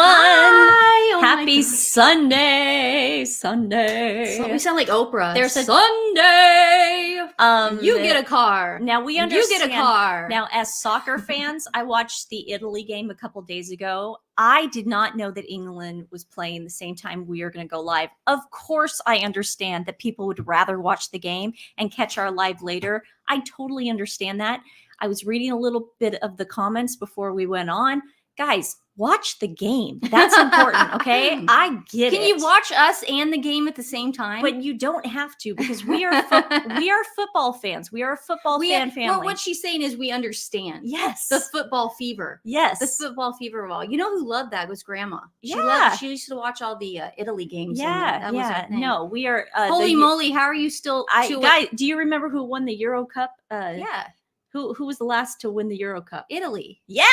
Hi. Oh Happy Sunday. So we sound like Oprah. There's a Sunday. You get a car. Now we understand. You get a car. Now, as soccer fans, I watched the Italy game a couple days ago. I did not know that England was playing the same time we are going to go live. Of course, I understand that people would rather watch the game and catch our live later. I totally understand that. I was reading a little bit of the comments before we went on. Guys, watch the game. That's important, okay? I get it. Can you watch us and the game at the same time? But you don't have to, because we are football fans. We are a football fan family. Well, what she's saying is we understand. Yes. The football fever. Yes. The football fever of all. You know who loved that was Grandma. She used to watch all the Italy games. Yeah. No, we are. Holy moly, how are you still? Guys, do you remember who won the Euro Cup? Yeah. Who was the last to win the Euro Cup? Italy. Yeah.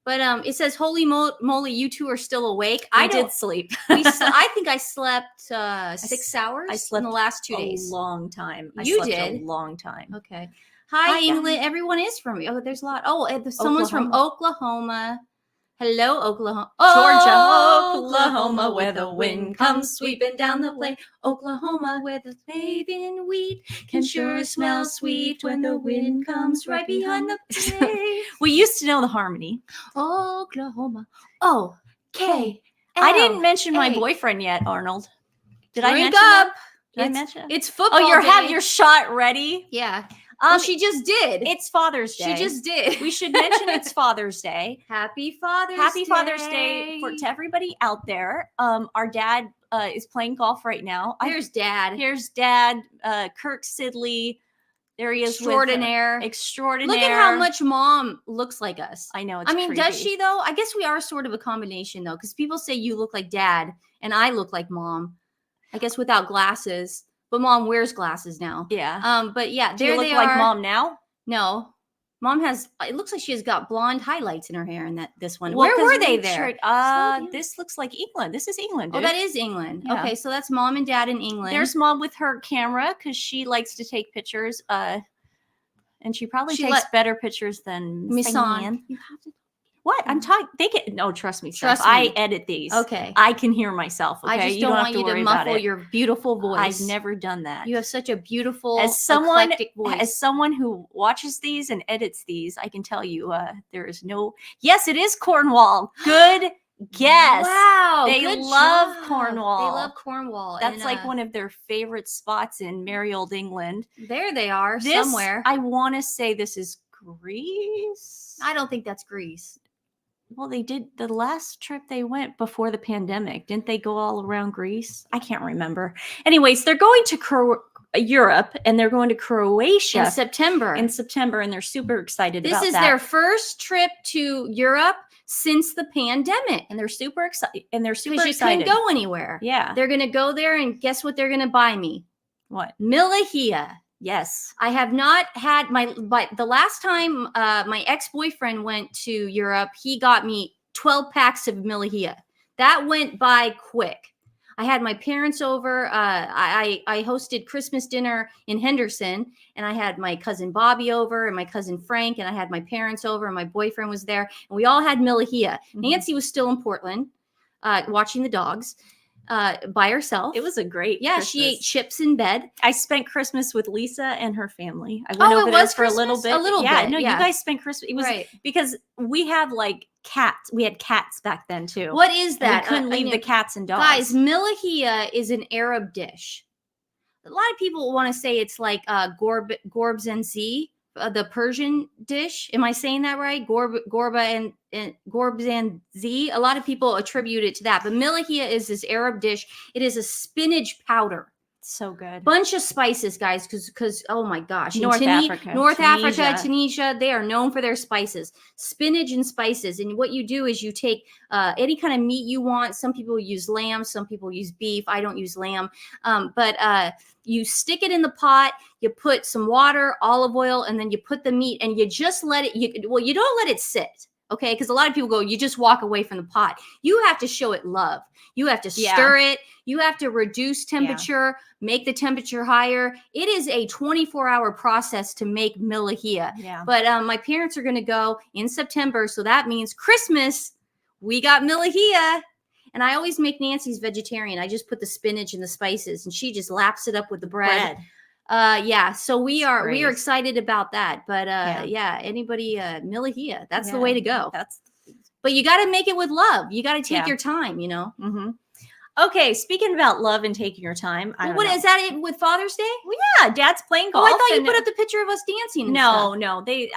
But it says, holy moly, you two are still awake. I did sleep. I think I slept 6 hours I slept in the last 2 days. A long time. You did? A long time. Okay. Hi, England. Everyone is from you. Oh, there's a lot. Oh, someone's from Oklahoma. Hello, Oklahoma. Georgia, Oklahoma, where the wind comes sweeping down the plain. Oklahoma, where the bathing wheat can sure smell sweet when the wind comes right behind the plain. We used to know the harmony. Oklahoma. O-K. I didn't mention my boyfriend yet, Arnold. Did I mention up? him? Did I mention? It's football. Oh, have your shot ready? Yeah. Well, she just did. It's Father's Day. She just did. We should mention it's Father's Day. Happy Father's Day to everybody out there. Our dad is playing golf right now. Here's Dad. Kirk Sidley. There he is. Extraordinaire. Extraordinaire. Look at how much Mom looks like us. I know. It's creepy. Does she though? I guess we are sort of a combination though, because people say you look like Dad and I look like Mom. I guess without glasses. But Mom wears glasses now. Yeah. But yeah, do you look like Mom now? No. Mom has, it looks like she has got blonde highlights in her hair in this one. Where were they there? This looks like England. This is England, dude. Oh, that is England. Yeah. Okay, so that's Mom and Dad in England. There's Mom with her camera because she likes to take pictures. And she probably takes better pictures than Miss On. You have to. What? I'm talking. They get no. Trust me. Trust me. I edit these. Okay. I can hear myself. Okay. I just don't want you to muffle your beautiful voice. I've never done that. You have such a beautiful, eclectic voice. As someone who watches these and edits these, I can tell you there is no. Yes, it is Cornwall. Good guess. Wow. They good love job. Cornwall. They love Cornwall. That's like one of their favorite spots in merry old England. There they are somewhere. I want to say this is Greece. I don't think that's Greece. Well, they did the last trip they went before the pandemic. Didn't they go all around Greece? I can't remember. Anyways, they're going to Europe and they're going to Croatia in September. And they're super excited about that. This is their first trip to Europe since the pandemic. And they're super excited. Because you couldn't go anywhere. Yeah. They're going to go there and guess what they're going to buy me? What? Millahia. Yes. I have not had but the last time my ex-boyfriend went to Europe, he got me 12 packs of Millahia. That went by quick. I had my parents over. I hosted Christmas dinner in Henderson, and I had my cousin Bobby over and my cousin Frank, and I had my parents over, and my boyfriend was there, and we all had Millahia. Mm-hmm. Nancy was still in Portland watching the dogs. By herself. It was a great Christmas. She ate chips in bed. I spent Christmas with Lisa and her family. I went over there for a little bit. No, you guys spent Christmas. It was because we have like cats. We had cats back then too. What is that? We couldn't leave the cats and dogs. Guys, Millahia is an Arab dish. A lot of people want to say it's like gorbs and z, the Persian dish. Am I saying that right? Gorbs and z. A lot of people attribute it to that, but Millahia is this Arab dish. It is a spinach powder. So good. Bunch of spices, guys, because oh my gosh. North Africa, Tunisia, they are known for their spices. Spinach and spices. And what you do is you take any kind of meat you want. Some people use lamb, some people use beef. I don't use lamb. But you stick it in the pot, you put some water, olive oil, and then you put the meat and you just let it, you don't let it sit. Okay, because a lot of people go, you just walk away from the pot. You have to show it love. You have to stir it. You have to reduce temperature, make the temperature higher. It is a 24-hour process to make Millahia. Yeah. But my parents are going to go in September, so that means Christmas we got Millahia. And I always make Nancy's vegetarian. I just put the spinach and the spices, and she just laps it up with the bread. Yeah, so we are excited about that. But yeah, anybody Millahia, that's the way to go. But you got to make it with love. You got to take your time, you know. Okay, speaking about love and taking your time, what is that? It with Father's Day? Well, yeah, Dad's playing golf. Oh, I thought you put up the picture of us dancing. No, okay.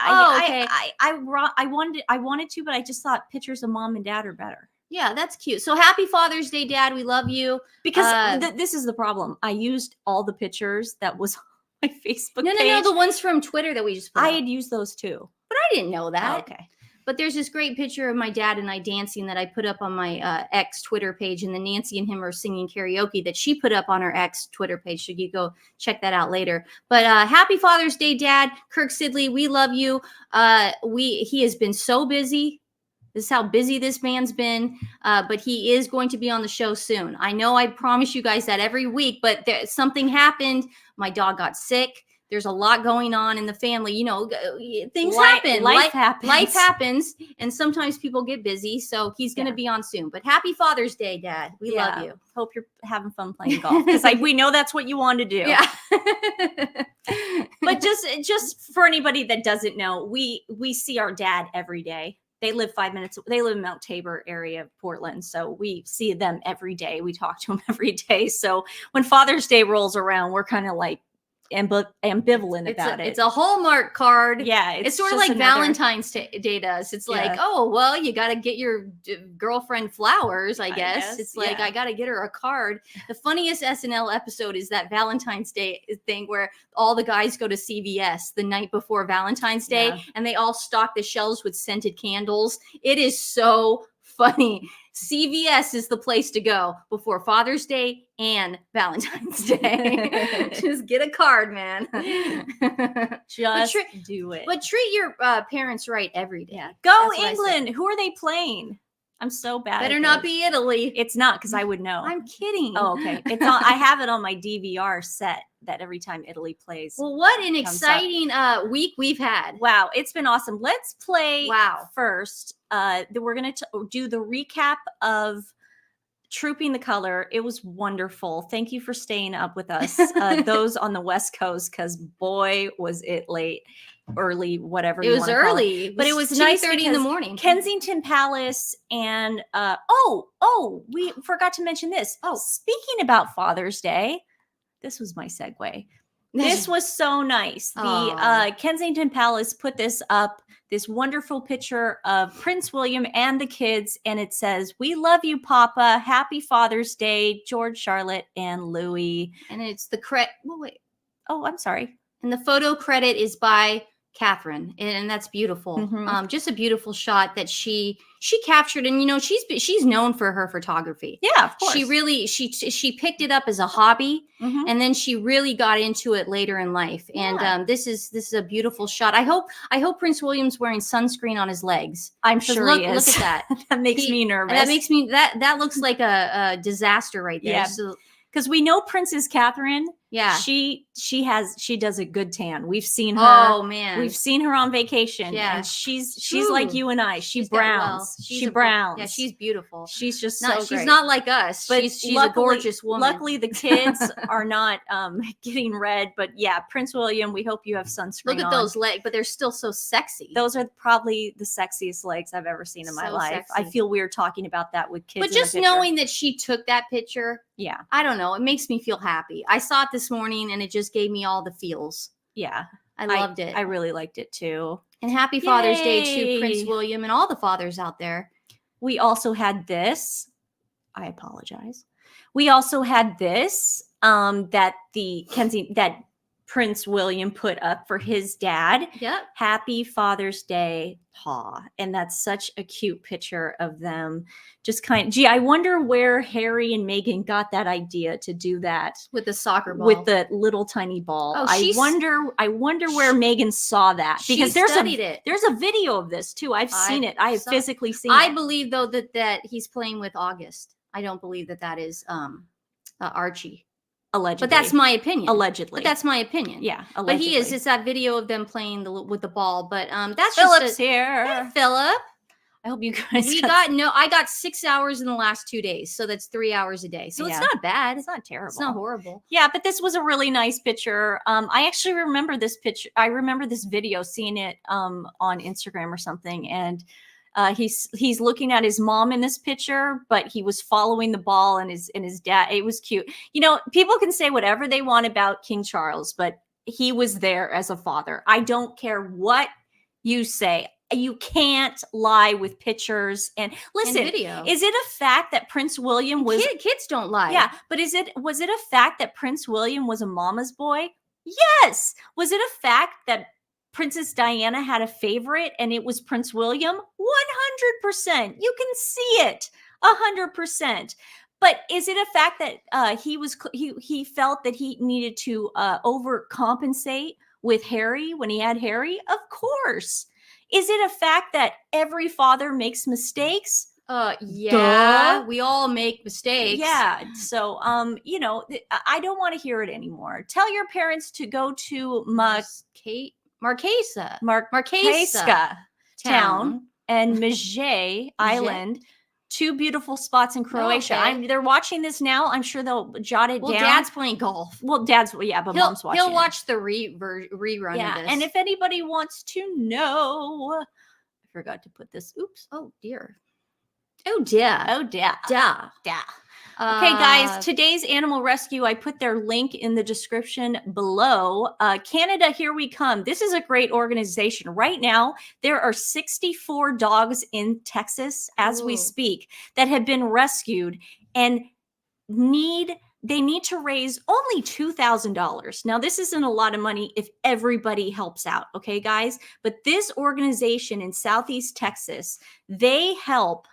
I wanted to, but I just thought pictures of Mom and Dad are better. Yeah, that's cute. So happy Father's Day, Dad. We love you. Because this is the problem. I used all the pictures that was on my Facebook page. No, the ones from Twitter that we just put I up. had used those too. But I didn't know that. Oh, okay. But there's this great picture of my dad and I dancing that I put up on my ex Twitter page. And then Nancy and him are singing karaoke that she put up on her ex Twitter page. So you go check that out later. But happy Father's Day, Dad. Kirk Sidley, we love you. He has been so busy. This is how busy this man's been, but he is going to be on the show soon. I know I promise you guys that every week, but something happened. My dog got sick. There's a lot going on in the family. You know, things happen. Life happens. Life happens, and sometimes people get busy. So he's going to be on soon. But happy Father's Day, Dad. We love you. Hope you're having fun playing golf because we know that's what you want to do. Yeah. But just for anybody that doesn't know, we see our dad every day. They live 5 minutes. They live in Mount Tabor area of Portland. So we see them every day. We talk to them every day. So when Father's Day rolls around, we're kind of like ambivalent about it. It's a Hallmark card. Yeah. It's sort of like Valentine's Day does. It's like, oh, well, you got to get your girlfriend flowers, I guess. It's like, I got to get her a card. The funniest SNL episode is that Valentine's Day thing where all the guys go to CVS the night before Valentine's Day and they all stock the shelves with scented candles. It is so funny. CVS is the place to go before Father's Day and Valentine's Day. Just get a card, man. Just do it. But treat your parents right every day. Yeah. Go England. Who are they playing? I'm so bad. Better not be Italy. It's not because I would know. I'm kidding. Oh, okay. It's on. I have it on my DVR set that every time Italy plays. Well, what an exciting week we've had. Wow, it's been awesome. Let's play first. We're going to do the recap of Trooping the Color. It was wonderful. Thank you for staying up with us. Those on the West Coast, because boy, was it late. Early, whatever it was early, but it was 2:30 in the morning. Kensington Palace and we forgot to mention this. Oh, speaking about Father's Day, this was my segue. This was so nice. The Kensington Palace put this up, this wonderful picture of Prince William and the kids, and it says, "We love you, Papa. Happy Father's Day, George, Charlotte, and Louis." And it's the credit. Oh, I'm sorry. And the photo credit is by Catherine, and that's beautiful. Just a beautiful shot that she captured, and you know she's known for her photography. Yeah, of course. She really she picked it up as a hobby, and then she really got into it later in life. And this is a beautiful shot. I hope Prince William's wearing sunscreen on his logs. I'm sure he is. Look at that. That makes me nervous. That makes me that looks like a disaster right there. Yeah. So, because we know Princess Catherine. Yeah. She does a good tan. We've seen her. Oh man. We've seen her on vacation. Yeah. And she's like you and I. She browns. She browns. Yeah, she's beautiful. She's just She's not like us. But she's a gorgeous woman. Luckily the kids are not getting red. But yeah, Prince William, we hope you have sunscreen on. Look at those legs, but they're still so sexy. Those are probably the sexiest legs I've ever seen in my life. Sexy. I feel weird talking about that with kids. But just knowing that she took that picture. Yeah. I don't know. It makes me feel happy. I saw it this morning and it just gave me all the feels. Yeah. I loved it. I really liked it too. And happy Father's Day to Prince William and all the fathers out there. We also had this. I apologize. We also had this that that Prince William put up for his dad. Yep. Happy Father's Day, Pa. And that's such a cute picture of them. Just I wonder where Harry and Meghan got that idea to do that. With the soccer ball. With the little tiny ball. Oh, I wonder where Meghan saw that. Because there's a video of this too. I've seen it. I have physically seen it. I believe though that he's playing with August. I don't believe that is Archie. Allegedly. But that's my opinion. Allegedly. But that's my opinion. Yeah. Allegedly. But he is. It's that video of them playing with the ball. But that's Philip's just here. Hey, Philip. I hope you guys. I got 6 hours in the last 2 days, so that's 3 hours a day. So it's not bad. It's not terrible. It's not horrible. Yeah, but this was a really nice picture. I actually remember this picture. I remember this video, seeing it on Instagram or something, and he's looking at his mom in this picture, but he was following the ball, and his dad. It was cute. You know, people can say whatever they want about King Charles, but he was there as a father. I don't care what you say. You can't lie with pictures and listen. And video. Is it a fact that Prince William was kids don't lie? Yeah, but was it a fact that Prince William was a mama's boy? Yes. Was it a fact that Princess Diana had a favorite and it was Prince William? 100%. You can see it. 100%. But is it a fact that he felt that he needed to overcompensate with Harry when he had Harry? Of course. Is it a fact that every father makes mistakes? Yeah, we all make mistakes. Yeah. So, you know, I don't want to hear it anymore. Tell your parents to go to Marquesa town and Mejay Island. 2 beautiful spots in Croatia. Okay. They're watching this now. I'm sure they'll jot it down. Dad's playing golf. Well, Dad's, yeah, but Mom's watching. He'll watch the rerun of this. And if anybody wants to know, I forgot to put this. Oops. Oh dear. Oh dear. Oh dear. Duh. Duh. Okay, guys, today's animal rescue, I put their link in the description below. Canada, Here We Come. This is a great organization. Right now, there are 64 dogs in Texas as we speak that have been rescued and they need to raise only $2,000. Now, this isn't a lot of money if everybody helps out, okay, guys? But this organization in Southeast Texas, they help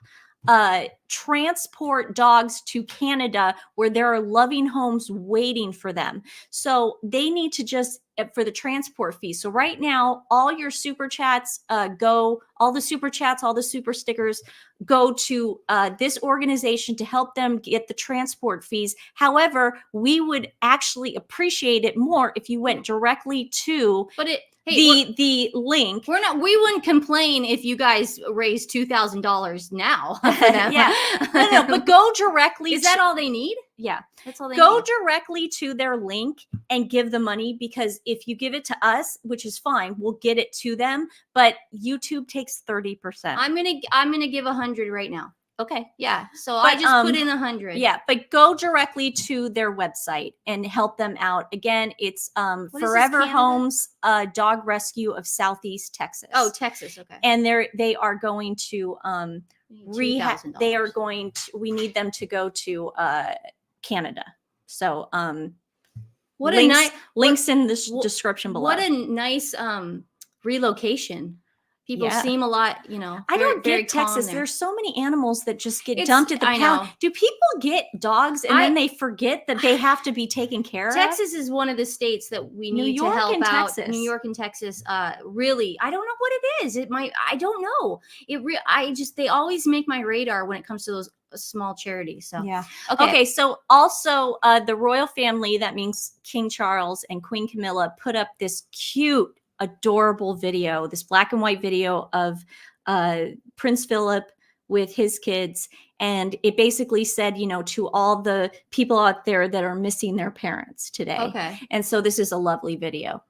transport dogs to Canada where there are loving homes waiting for them. So they need to just for the transport fee. So right now, all your super chats all the super stickers go to this organization to help them get the transport fees. However, we would actually appreciate it more if you went directly to the link. We wouldn't complain if you guys raised $2,000 now for them. Yeah. No, but go directly. Is that all they need? Yeah. That's all they Go need. directly to their link and give the money, because if you give it to us, which is fine, we'll get it to them, but YouTube takes 30%. I'm gonna give 100 right now. Okay. Yeah. So I just put in 100. Yeah, but go directly to their website and help them out. Again, it's Forever Homes Dog Rescue of Southeast Texas. Oh, Texas. Okay. And they are going to rehab. They are we need them to go to Canada. So links in the description below. What a nice relocation. People seem a lot, I don't get Texas. There's so many animals that just get dumped at the pound. Do people get dogs and then they forget that they have to be taken care of? Texas is one of the states that we need to help out. New York and Texas, really, I don't know what it is. I don't know. They always make my radar when it comes to those small charities. So yeah. Okay. So also the royal family, that means King Charles and Queen Camilla, put up this cute, adorable video, this black and white video of Prince Philip with his kids. And it basically said, to all the people out there that are missing their parents today. Okay. And so this is a lovely video.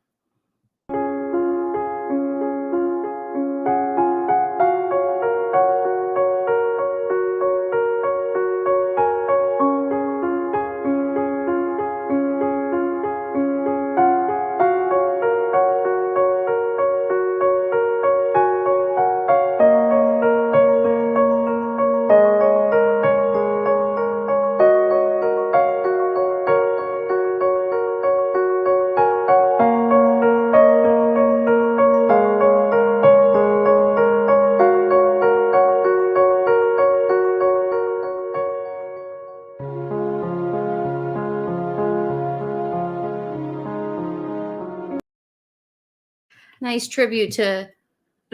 Nice tribute to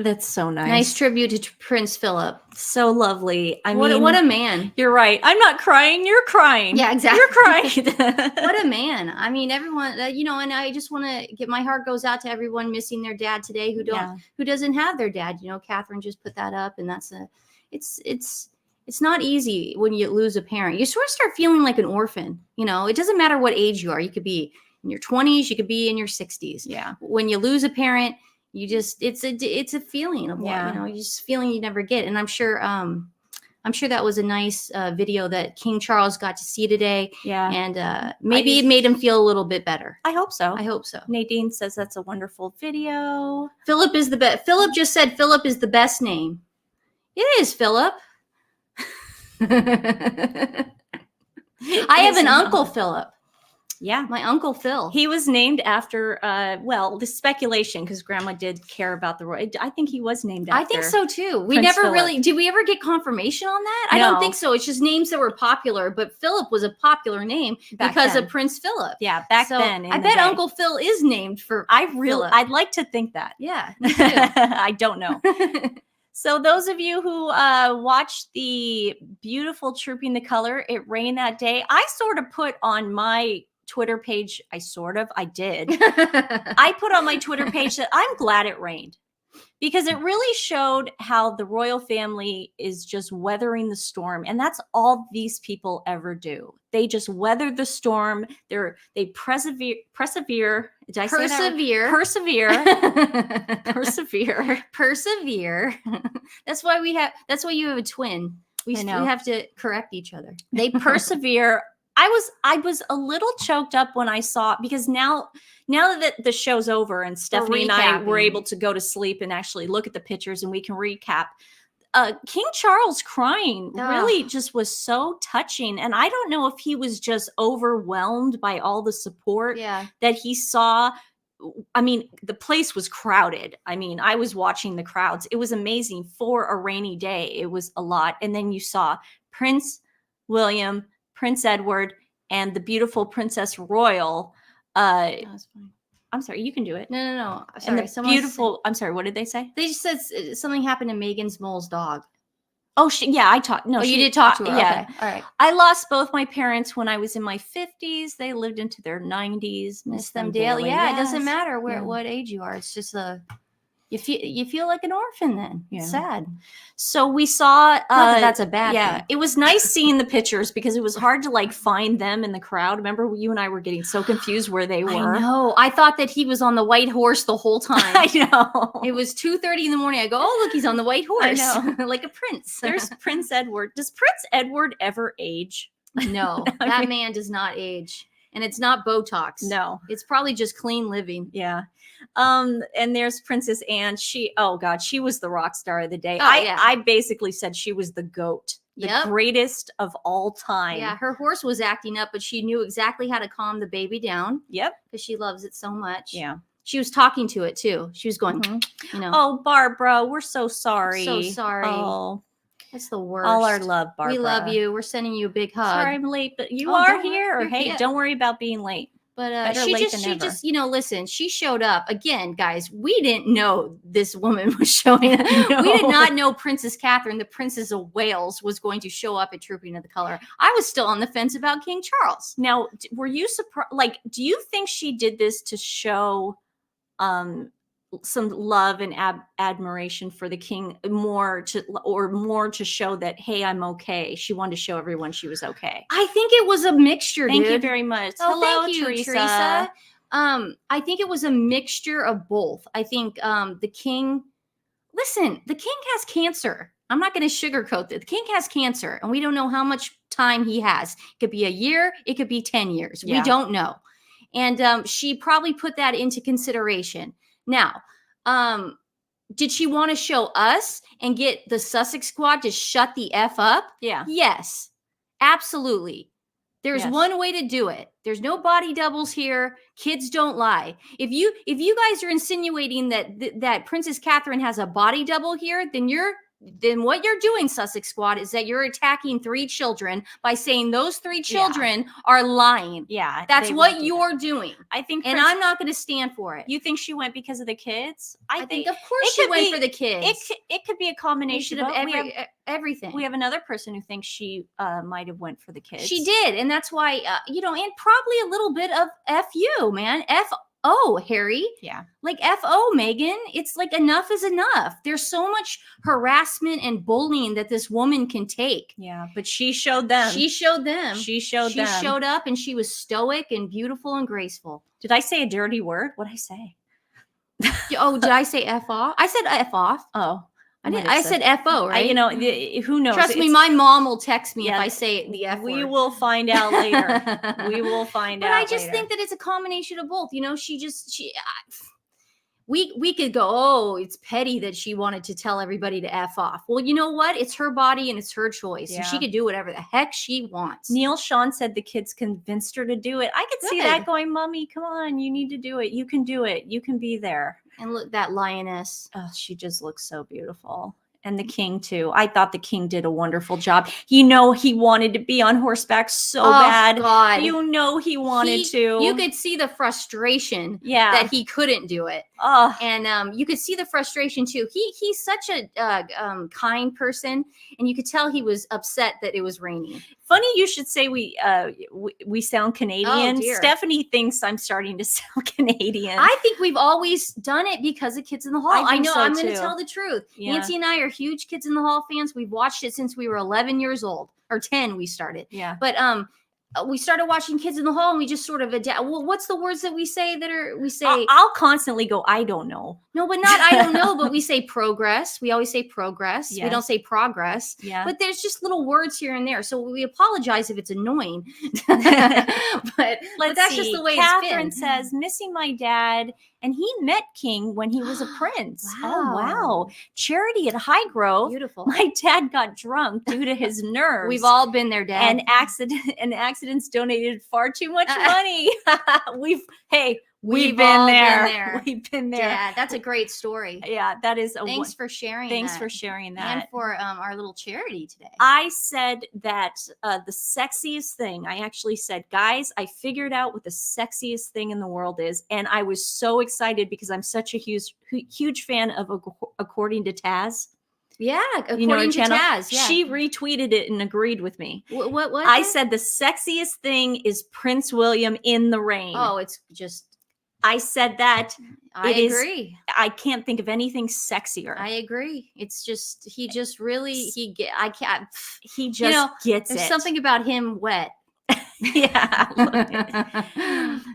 That's so nice. Nice tribute to Prince Philip. So lovely. I What mean, what a man. You're right. I'm not crying. You're crying. Yeah, exactly. You're crying. What a man. I mean, everyone, and I just want to get, my heart goes out to everyone missing their dad today who doesn't have their dad. Catherine just put that up, and it's not easy when you lose a parent. You sort of start feeling like an orphan. It doesn't matter what age you are. You could be in your 20s, you could be in your 60s. Yeah. When you lose a parent, it's a feeling of you just feeling you never get. And I'm sure that was a nice video that King Charles got to see today. Yeah. And maybe it made him feel a little bit better. I hope so. I hope so. Nadine says that's a wonderful video. Philip is the best. Philip just said Philip is the best name. It is, Philip. I have an uncle, Philip. Yeah. My Uncle Phil. He was named after, the speculation, because Grandma did care about the royal. I think he was named after. I think so too. We Prince never Philip. really, did we ever get confirmation on that? I No. don't think so. It's just names that were popular, but Philip was a popular name because of Prince Philip. Yeah, back then. I bet Uncle Phil is named for Philip. I'd like to think that. Yeah, me too. I don't know. So those of you who watched the beautiful Trooping the Color, it rained that day. I sort of put on my Twitter page, I did. I put on my Twitter page that I'm glad it rained, because it really showed how the royal family is just weathering the storm. And that's all these people ever do. They just weather the storm. They persevere. Did I say that? Persevere. That's why you have a twin. We have to correct each other. They persevere. I was a little choked up when I saw, because now that the show's over and Stephanie and I were able to go to sleep and actually look at the pictures and we can recap, King Charles crying really just was so touching. And I don't know if he was just overwhelmed by all the support that he saw. I mean, the place was crowded. I mean, I was watching the crowds. It was amazing for a rainy day. It was a lot. And then you saw Prince William, Prince Edward, and the beautiful Princess Royal. That's fine. I'm sorry, you can do it. No. Sorry, and the beautiful. I'm sorry. What did they say? They just said something happened to Megan's mole's dog. Oh, I talked. No, you did talk to her. Yeah. Okay. All right. I lost both my parents when I was in my 50s. They lived into their 90s. Miss them daily. Yeah, yes. It doesn't matter what age you are. It's just you feel like an orphan then. Yeah. It's sad. So we saw Not that that's a bad thing. It was nice seeing the pictures, because it was hard to find them in the crowd. Remember, you and I were getting so confused where they were. I know. I thought that he was on the white horse the whole time. I know. It was 2:30 in the morning. I go, oh, look, he's on the white horse. I know. Like a prince. There's Prince Edward. Does Prince Edward ever age? No, that man does not age. And it's not Botox. No. It's probably just clean living. Yeah. And there's Princess Anne. She was the rock star of the day. Oh, I basically said she was the GOAT, the greatest of all time. Yeah, her horse was acting up, but she knew exactly how to calm the baby down. Yep. Because she loves it so much. Yeah. She was talking to it too. She was going, Oh, Barbara, we're so sorry. So sorry. Oh. That's the worst. All our love, Barbara. We love you. We're sending you a big hug. Sorry I'm late, but you are here. Hey, don't worry about being late. But she just, listen, she showed up again, guys. We didn't know this woman was showing up. No. We did not know Princess Catherine, the Princess of Wales, was going to show up at Trooping of the Color. I was still on the fence about King Charles. Now, were you surprised? Do you think she did this to show some love and admiration for the king, more to show that, hey, I'm okay? She wanted to show everyone she was okay. I think it was a mixture. Thank you very much. Oh, hello, thank you, Teresa. I think it was a mixture of both. I think the king has cancer. I'm not going to sugarcoat it. The king has cancer, and we don't know how much time he has. It could be a year. It could be 10 years. Yeah. We don't know. And she probably put that into consideration. Now, did she want to show us and get the Sussex squad to shut the F up? Yeah. Yes, absolutely. There's one way to do it. There's no body doubles here. Kids don't lie. If you guys are insinuating that Princess Catherine has a body double here, then you're then what you're doing, Sussex Squad, is that you're attacking 3 children by saying those 3 children are lying. Yeah, That's they what won't do you're that. doing. I think, And I'm not going to stand for it. You think she went because of the kids? I think of course she went for the kids. It could be a combination of of everything. We have another person who thinks she might have went for the kids. She did, and that's why you know, and probably a little bit of FU, man. FO, Harry. Yeah. Like FO, Megan. It's like enough is enough. There's so much harassment and bullying that this woman can take. Yeah, but she showed them. She showed them. She showed She them. showed up, and she was stoic and beautiful and graceful. Did I say a dirty word? What did I say? Oh, did I say F off? I said F off. Oh, I said FO, right? You know, who knows? Trust me, my mom will text me if I say the F word. We will find out later. We will find out. But I just think that it's a combination of both. You know, we could go, oh, it's petty that she wanted to tell everybody to F off. Well, you know what? It's her body and it's her choice. Yeah. So she could do whatever the heck she wants. Neil Sean said the kids convinced her to do it. I could see that going, Mommy, come on, you need to do it. You can do it. You can be there. And look, that lioness. Oh, she just looks so beautiful. And the king too. I thought the king did a wonderful job. You know, he wanted to be on horseback so bad. God. You know, he wanted to. You could see the frustration that he couldn't do it. Oh. And you could see the frustration too. He's such a kind person, and you could tell he was upset that it was raining. Funny you should say we sound Canadian. Oh, dear. Stephanie thinks I'm starting to sound Canadian. I think we've always done it because of Kids in the Hall. I know. So I'm going to too. tell the truth. Yeah. Nancy and I are huge Kids in the Hall fans. We've watched it since we were 11 years old, or 10 we started. Yeah. But we started watching Kids in the Hall, and we just sort of adapt. Well, what's the words that we say I'll constantly go, I don't know. No, but not I don't know, but we say progress. We always say progress. Yes. We don't say progress. Yeah. But there's just little words here and there. So we apologize if it's annoying. but that's just the way Catherine it's been. says, missing my dad, and he met King when he was a prince. Oh, wow. Charity at Highgrove. Beautiful. My dad got drunk due to his nerves. We've all been there, Dad. And accidents donated far too much money. We've all been there. We've been there. Yeah, that's a great story. Yeah, that is Thanks for sharing that. And for our little charity today. I said that the sexiest thing, I actually said, guys, I figured out what the sexiest thing in the world is. And I was so excited because I'm such a huge fan of According to Taz. Yeah, according to channel. Taz. Yeah. She retweeted it and agreed with me. What? I said the sexiest thing is Prince William in the rain. Oh, it's just... I said that. I agree. I can't think of anything sexier. I agree. It's just, he just really, he gets There's it. Something about him wet. Yeah.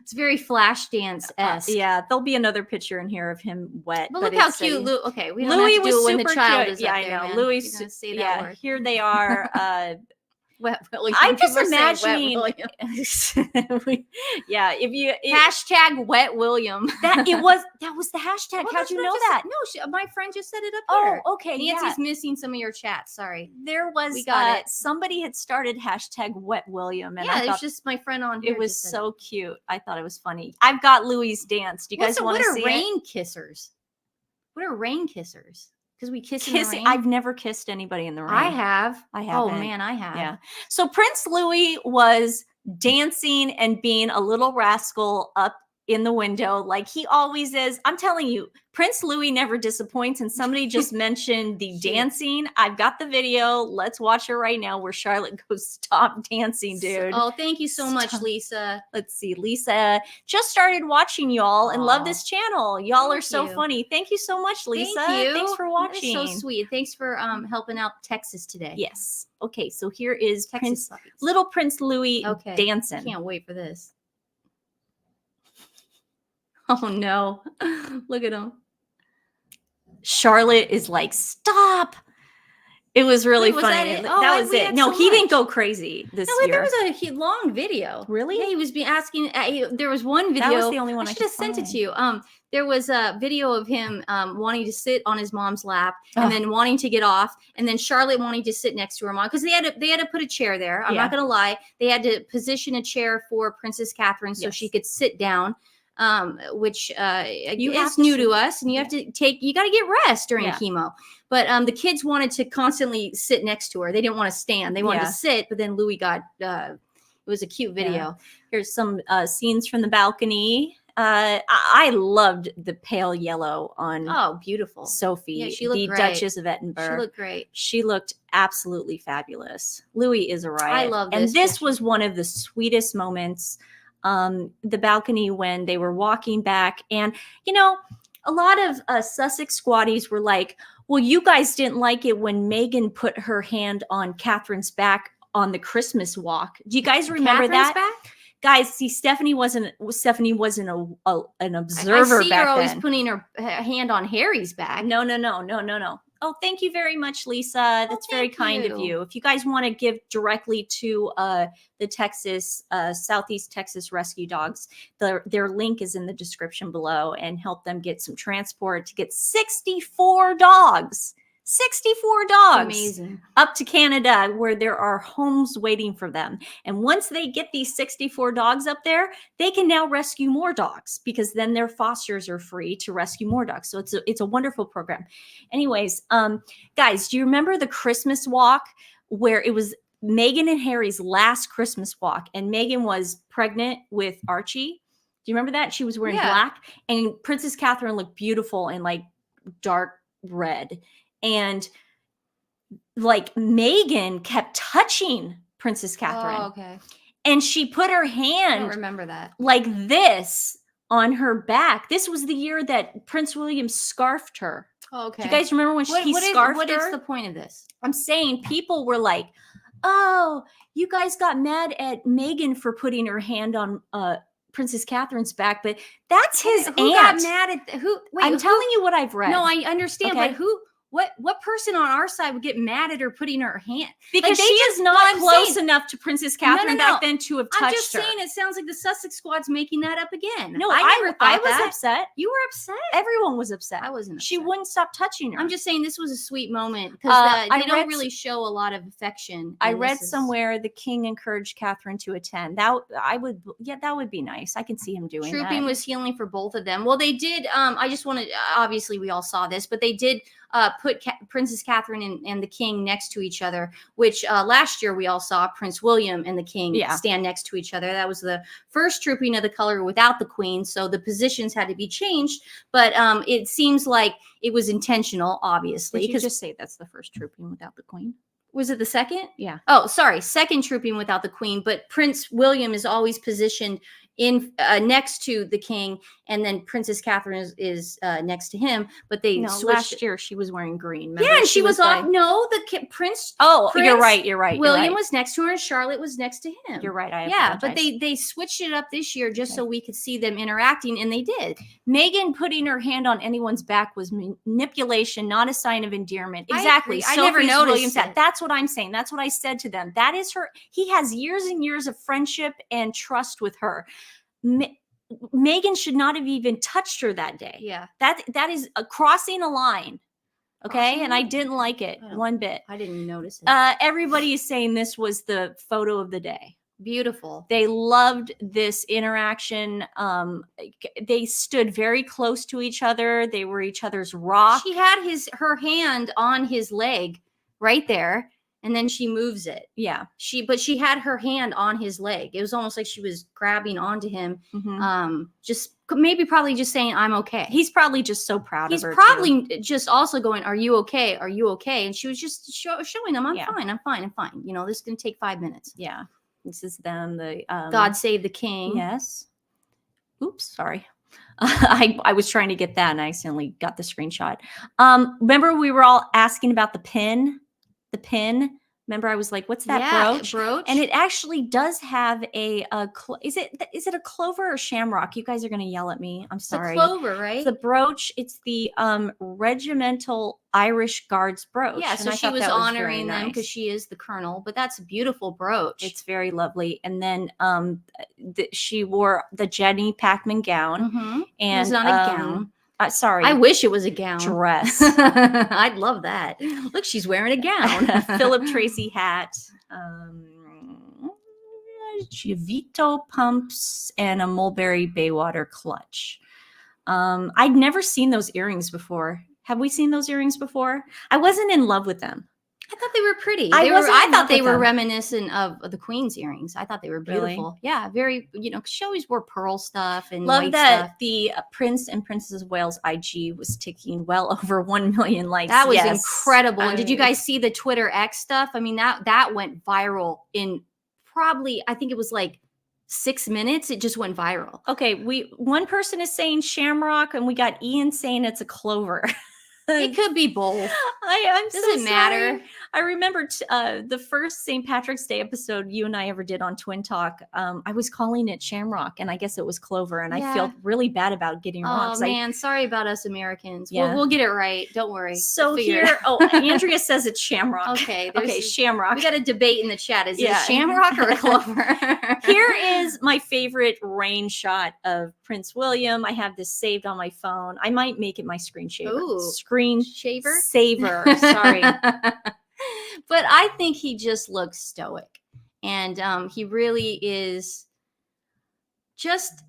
It's very Flashdance-esque. Yeah, there'll be another picture in here of him wet. But look how cute okay, we don't Louis have to do was it when the super child cute. is Yeah, up I there, know. man. Louis, You don't say that word. here they are. Wet William. I'm just People are imagining. saying Wet William. if hashtag Wet William. that was the hashtag. Well, How'd you know that? No, my friend just set it up Oh, here. okay. Nancy's missing some of your chats. Sorry. There was We got it. Somebody had started hashtag Wet William, and Yeah, I it's thought just my friend on here. it was so cute. I thought it was funny. I've got Louis' dance. Do you guys want to see What are it? rain kissers? What are rain kissers? Because we kiss in the rain. I've never kissed anybody in the rain. I have. I haven't. Oh man, I have. Yeah. So Prince Louis was dancing and being a little rascal up in the window like he always is. I'm telling you, Prince Louis never disappoints. And somebody just mentioned the dancing. I've got the video. Let's watch it right now where Charlotte goes, stop dancing, dude. Oh, thank you so much, Lisa. Let's see. Lisa just started watching y'all and love this channel. Y'all are so funny. Thank you so much, Lisa. Thank you. Thanks for watching. That is so sweet. Thanks for helping out Texas today. Yes. Okay, so here is Texas little Prince Louis dancing. Can't wait for this. Oh no. Look at him. Charlotte is like, stop. It was really funny. That was it. No, he didn't go crazy this year. There was a long video. Really? Yeah, he was asking. There was one video. That was the only one I should have sent it to you. There was a video of him wanting to sit on his mom's lap and then wanting to get off, and then Charlotte wanting to sit next to her mom because they had to put a chair there. I'm not gonna lie. They had to position a chair for Princess Catherine so she could sit down. which You is have to new sleep. to us, and you have to you got to get rest during Yeah. chemo. But the kids wanted to constantly sit next to her. They didn't want to stand. They wanted Yeah. to sit, but then Louis got, it was a cute video. Here's some scenes from the balcony. I loved the pale yellow on Oh, beautiful. Sophie, Yeah, she looked the great. Duchess of She Edinburgh. looked great. She looked absolutely fabulous. Louis is a riot. I love this. And this picture. was one of the sweetest moments. The balcony when they were walking back. And, you know, a lot of Sussex squatties were like, well, you guys didn't like it when Meghan put her hand on Catherine's back on the Christmas walk. Do you guys remember Catherine's that? back? Guys, see, Stephanie wasn't an observer I see back her always then. putting her hand on Harry's back. No. Oh, thank you very much, Lisa. That's very thank kind of you. you. If you guys want to give directly to the Texas, Southeast Texas Rescue Dogs, their link is in the description below, and help them get some transport to get 64 dogs. 64 dogs. Amazing. Up to Canada, where there are homes waiting for them. And once they get these 64 dogs up there, they can now rescue more dogs, because then their fosters are free to rescue more dogs. So it's a wonderful program. Anyways, guys, do you remember the Christmas walk where it was Meghan and Harry's last Christmas walk, and Meghan was pregnant with Archie? Do you remember that? She was wearing black, and Princess Catherine looked beautiful in like dark red. And like Meghan kept touching Princess Catherine. Oh, okay. And she put her I don't hand remember that. like this on her back. This was the year that Prince William scarfed her. Oh, okay. Do you guys remember when he scarfed what her? is the point of this? I'm saying people were like, oh, you guys got mad at Meghan for putting her hand on Princess Catherine's back, but that's his aunt. Who got mad at who? Wait, I'm telling you what I've read. No, I understand, Okay. but who? What person on our side would get mad at her putting her hand? Because Like, she is not I'm close saying- enough to Princess Catherine no. back then to have touched I'm just her. saying it sounds like the Sussex squad's making that up again. No, I never thought I was that. upset. You were upset? Everyone was upset. I wasn't She upset. wouldn't stop touching her. I'm just saying this was a sweet moment because I they don't read really show a lot of affection. I and read this is- somewhere the king encouraged Catherine to attend. That would be nice. I can see him doing Trooping that. was healing for both of them. Well, they did. I just wanted. Obviously, we all saw this, but they did put Princess Catherine and the king next to each other. Which last year we all saw Prince William and the king stand next to each other. That was the first trooping of the color without the queen, so the positions had to be changed. But it seems like it was intentional, obviously. Did you Because just say that's the first trooping without the queen? was it the second? Yeah. Oh, sorry, second trooping without the queen. But Prince William is always positioned in next to the king, and then Princess Catherine is next to him. But they switched. Last year she was wearing green. Remember? Yeah, and she was off. like- No, Prince. Oh, Prince you're right. You're right. William you're right. was next to her, and Charlotte was next to him. You're right. I Yeah, but apologize. they switched it up this year just so we could see them interacting, and they did. Meghan putting her hand on anyone's back was manipulation, not a sign of endearment. I Exactly. agree. I never Sophie's noticed Williams said. it. That's what I'm saying. That's what I said to them. That is her. He has years and years of friendship and trust with her. Meghan should not have even touched her that day. Yeah, That is crossing a line. Okay. Crossing And a I line? didn't like it I don't- one bit. I didn't notice it. Everybody is saying this was the photo of the day. Beautiful. They loved this interaction. They stood very close to each other. They were each other's rock. She had her hand on his leg right there, and then she moves it. Yeah. But she had her hand on his leg. It was almost like she was grabbing onto him. Mhm. Probably just saying, "I'm okay." He's probably just so proud He's of her. probably just also going, "Are you okay? Are you okay?" And she was just showing them, "I'm Yeah. fine. I'm fine. I'm fine. You know, this is gonna take 5 minutes." Yeah. This is them. The God save the king. Yes. Oops. Sorry. I was trying to get that and I accidentally got the screenshot. Remember we were all asking about the pin? The pin. Remember I was like, what's that brooch? And it actually does have is it a clover or shamrock? You guys are going to yell at me. I'm It's a sorry. clover, right? It's the brooch. It's the regimental Irish Guards brooch. Yeah, and so I she thought was that very honoring them nice. because she is the colonel. But that's a beautiful brooch. It's very lovely. And then she wore the Jenny Packman gown. Mhm. And It was not a gown. Sorry. I wish it was a gown. Dress. I'd love that. Look, she's wearing a gown. Philip Tracy hat. Giovito pumps, and a mulberry Baywater clutch. I'd never seen those earrings before. Have we seen those earrings before? I wasn't in love with them. I thought they were pretty. I thought they were reminiscent of the Queen's earrings. I thought they were Really? beautiful. Yeah, very. 'Cause she always wore pearl stuff and Love white that stuff. the Prince and Princess of Wales IG was ticking well over 1 million likes. That was Yes. incredible. And did you guys see the Twitter X stuff? I mean, that went viral in probably, I think it was like 6 minutes. It just went viral. Okay, one person is saying shamrock, and we got Ian saying it's a clover. It could be both. I'm Doesn't so matter. sorry. I remember the first St. Patrick's Day episode you and I ever did on TWiN Talk. I was calling it shamrock, and I guess it was clover, and I felt really bad about getting wrong. Oh man, sorry about us Americans. Yeah. We'll get it right. Don't worry. So We'll figure it here, out. Andrea says it's shamrock. Okay. Okay, shamrock. We got a debate in the chat. Is it Yeah. a shamrock or a clover? Here is my favorite rain shot of Prince William. I have this saved on my phone. I might make it my screensaver. Ooh. Screensaver. Shaver. Sorry. But I think he just looks stoic, and he really is just.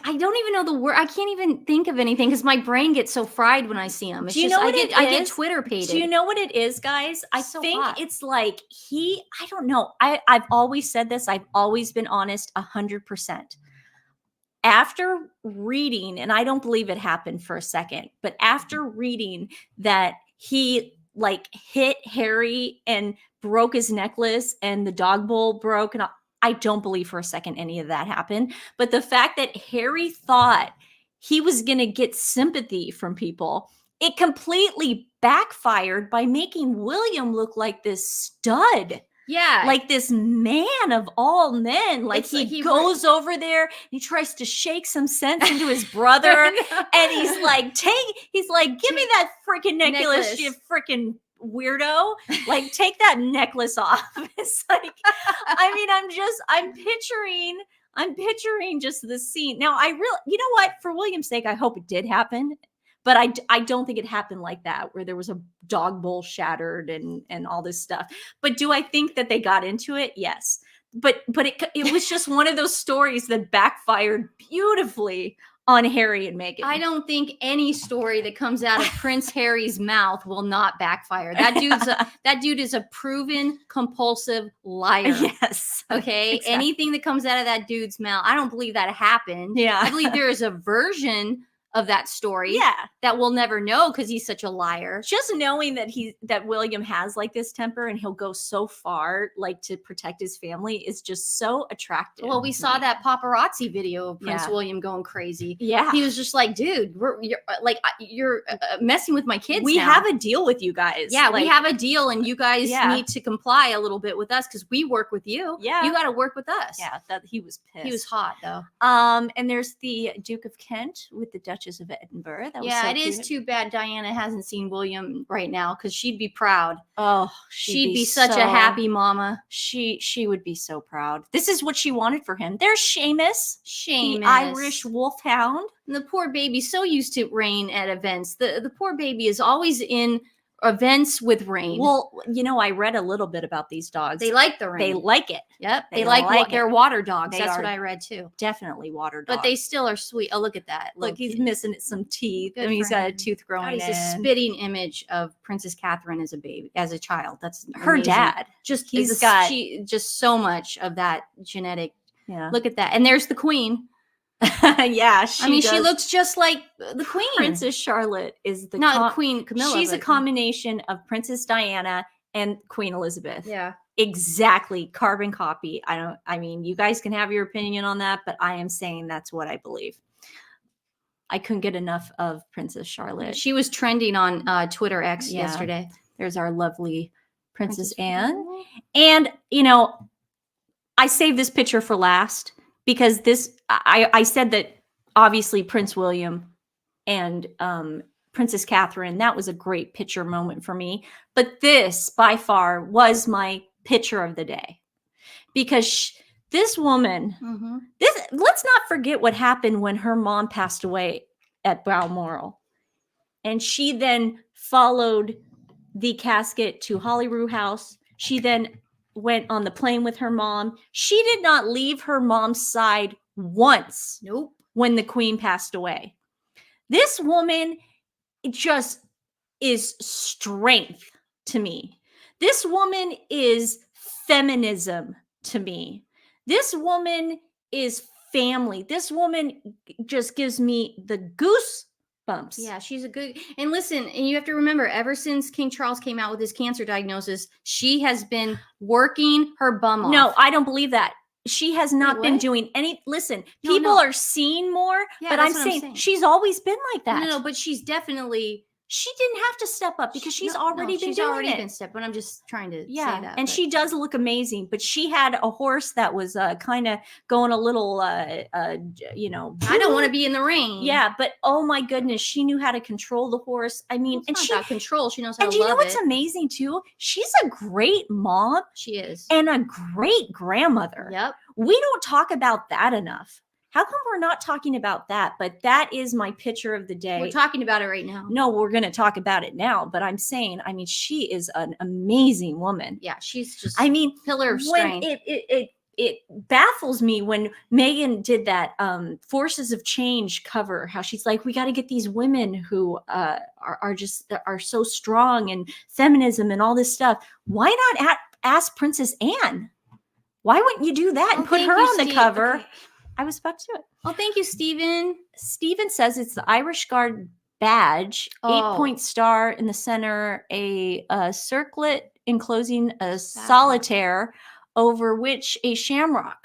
I don't even know the word. I can't even think of anything because my brain gets so fried when I see him. It's Do you just, know what I get is? Twitter pated. Do you know what it is, guys? I So think hot. it's like I don't know. I've always said this. I've always been honest 100%. After reading, and I don't believe it happened for a second, but after reading that he like hit Harry and broke his necklace and the dog bowl broke, and I don't believe for a second any of that happened. But the fact that Harry thought he was going to get sympathy from people, it completely backfired by making William look like this stud. Yeah. Like this man of all men. Like It's like he he goes over there, he tries to shake some sense into his brother, and he's like, give me that freaking necklace, you freaking weirdo. Like, take that necklace off. It's like, I mean, I'm picturing just the scene. Now, you know what? For William's sake, I hope it did happen. But I don't think it happened like that, where there was a dog bowl shattered and all this stuff. But do I think that they got into it? Yes. But it was just one of those stories that backfired beautifully on Harry and Meghan. I don't think any story that comes out of Prince Harry's mouth will not backfire. That dude is a proven compulsive liar. Yes. Okay. Exactly. Anything that comes out of that dude's mouth, I don't believe that happened. Yeah. I believe there is a version of that story Yeah. that we'll never know because he's such a liar. Just knowing that William has like this temper and he'll go so far like to protect his family is just so attractive. Well, we saw that paparazzi video of Prince Yeah. William going crazy. Yeah. He was just like, dude, you're messing with my kids. We now. have a deal with you guys. Yeah, like, we have a deal, and you guys Yeah. need to comply a little bit with us because we work with you. Yeah. You got to work with us. Yeah, that he was pissed. He was hot though. And there's the Duke of Kent with the Duchess of Edinburgh. That was Yeah, so it is cute. too bad Diana hasn't seen William right now because she'd be proud. Oh, She'd be such a happy mama. She would be so proud. This is what she wanted for him. There's Seamus, Seamus. the Irish wolfhound. And the poor baby's so used to rain at events. The poor baby is always in events with rain. Well, you know, I read a little bit about these dogs. they like the rain. They like it. Yep. they They like, like they're it. water dogs. They That's are what I read too. Definitely water dogs. But they still are sweet. Oh, look at that. look. He's Missing. missing some teeth. Good I mean, he's for got a him. tooth growing He's in. a spitting image of Princess Catherine as a baby, as a child. That's Her amazing. dad. Just He's got- just so much of that genetic. Yeah. Look at that. And there's the queen. Yeah. She does. looks just like the queen. Princess Charlotte is the Not Queen Camilla. She's a but- combination of Princess Diana and Queen Elizabeth. Yeah. Exactly. Carbon copy. I mean, you guys can have your opinion on that, but I am saying that's what I believe. I couldn't get enough of Princess Charlotte. She was trending on Twitter X Yeah. yesterday. There's our lovely Princess Anne. And, you know, I saved this picture for last because I said that obviously Prince William and Princess Catherine, that was a great picture moment for me. But this by far was my picture of the day because this woman, Mm-hmm. let's not forget what happened when her mom passed away at Balmoral. And she then followed the casket to Holyrood House. She then went on the plane with her mom. She did not leave her mom's side once. Nope. When the queen passed away. This woman just is strength to me. This woman is feminism to me. This woman is family. This woman just gives me the goosebumps. Yeah, she's a good. And listen, and you have to remember, ever since King Charles came out with his cancer diagnosis, she has been working her bum off. No, I don't believe that. She has not Wait, been what? doing any. Listen, No, people no. are seeing more, Yeah, but that's I'm what saying she's always been like that. No, but she's definitely. She didn't have to step up because she's already been doing it. Stepped, but I'm just trying to say that. And but. she does look amazing, but she had a horse that was kind of going a little, you know. I don't want to be in the rain. Yeah, but oh my goodness, she knew how to control the horse. I mean, Well, it's not about control. She knows how and to you love know what's it. amazing too? She's a great mom. She is. And a great grandmother. Yep. We don't talk about that enough. How come we're not talking about that? But that is my picture of the day. We're talking about it right now. No, we're going to talk about it now. But I'm saying, I mean, she is an amazing woman. Yeah, she's just. I mean, pillar of strength. It baffles me when Megan did that Forces of Change cover. How she's like, we got to get these women who are so strong and feminism and all this stuff. Why not ask Princess Anne? Why wouldn't you do that and put her on the cover? Okay. I was about to do it. Oh, thank you, Stephen. Stephen says it's the Irish Guard badge, 8-point star in the center, a circlet enclosing a solitaire over which a shamrock,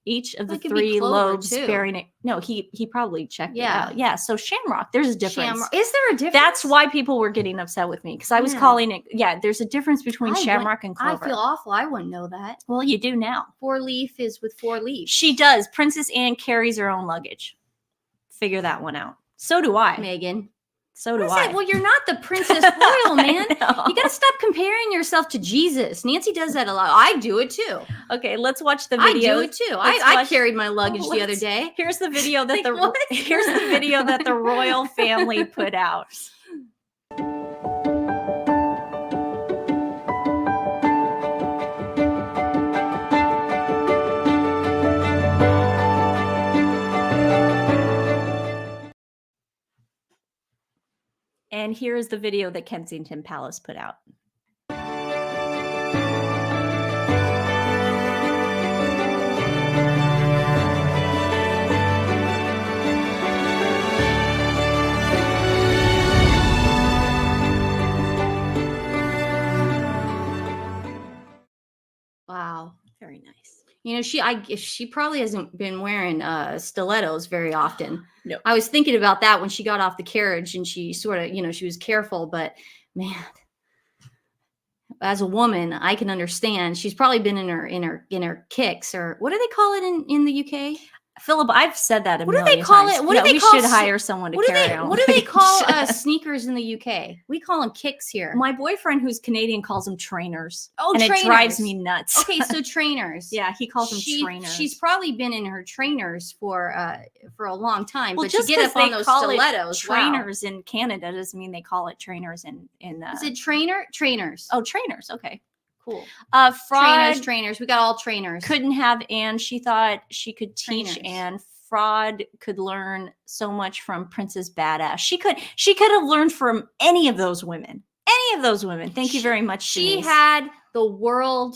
each of the 3 lobes bearing it. No, he probably checked it out. Yeah, so shamrock, there's a difference. Is there a difference? That's why people were getting upset with me because I was calling it, there's a difference between shamrock and clover. I feel awful. I wouldn't know that. Well, you do now. 4-leaf is with 4 leaves. She does. Princess Anne carries her own luggage. Figure that one out. So do I. Megan. So do I. Well, you're not the Princess Royal, man. You got to stop comparing yourself to Jesus. Nancy does that a lot. I do it too. Okay, let's watch the video. I do it too. I carried my luggage the other day. Here's the video that here's the video that the royal family put out. And here is the video that Kensington Palace put out. Wow. Very nice. You know, she probably hasn't been wearing stilettos very often. No. I was thinking about that when she got off the carriage and she sort of, she was careful, but man, as a woman, I can understand. She's probably been in her kicks, or what do they call it in the UK? Philip, I've said that a million times. What do they call it? What do they call? We should hire someone to carry on. What do they call sneakers in the UK? We call them kicks here. My boyfriend, who's Canadian, calls them trainers. Oh, and trainers. It drives me nuts. Okay, so trainers. Yeah, he calls them trainers. She's probably been in her trainers for a long time. Well, but just to get up on those stilettos, trainers in Canada doesn't mean they call it trainers in. Is it trainers? Oh, trainers. Okay. Cool. Fraud. Trainers. We got all trainers. Couldn't have Anne. She thought she could teach Trainers. Anne. Fraud could learn so much from Princess Badass. She could have learned from any of those women. Thank you very much. She Denise. had the world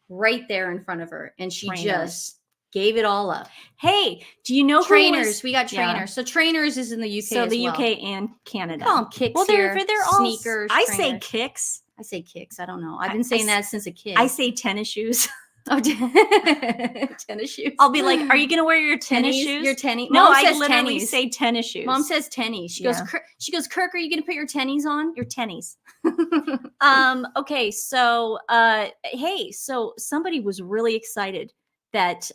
right there in front of her, and she just gave it all up. Hey, do you know trainers? We got trainers. Yeah. So trainers is in the UK. So the UK and Canada. We call them kicks. Well, they're all sneakers. I say kicks. I say kicks. I don't know. I've been saying that since a kid. I say tennis shoes. Oh, tennis shoes. I'll be like, "Are you going to wear your tennis shoes? Your tennis?" No, I literally say tennis shoes. Mom says tennies. She goes, Kirk, are you going to put your tennies on? Your tennies. Okay, so hey, so somebody was really excited that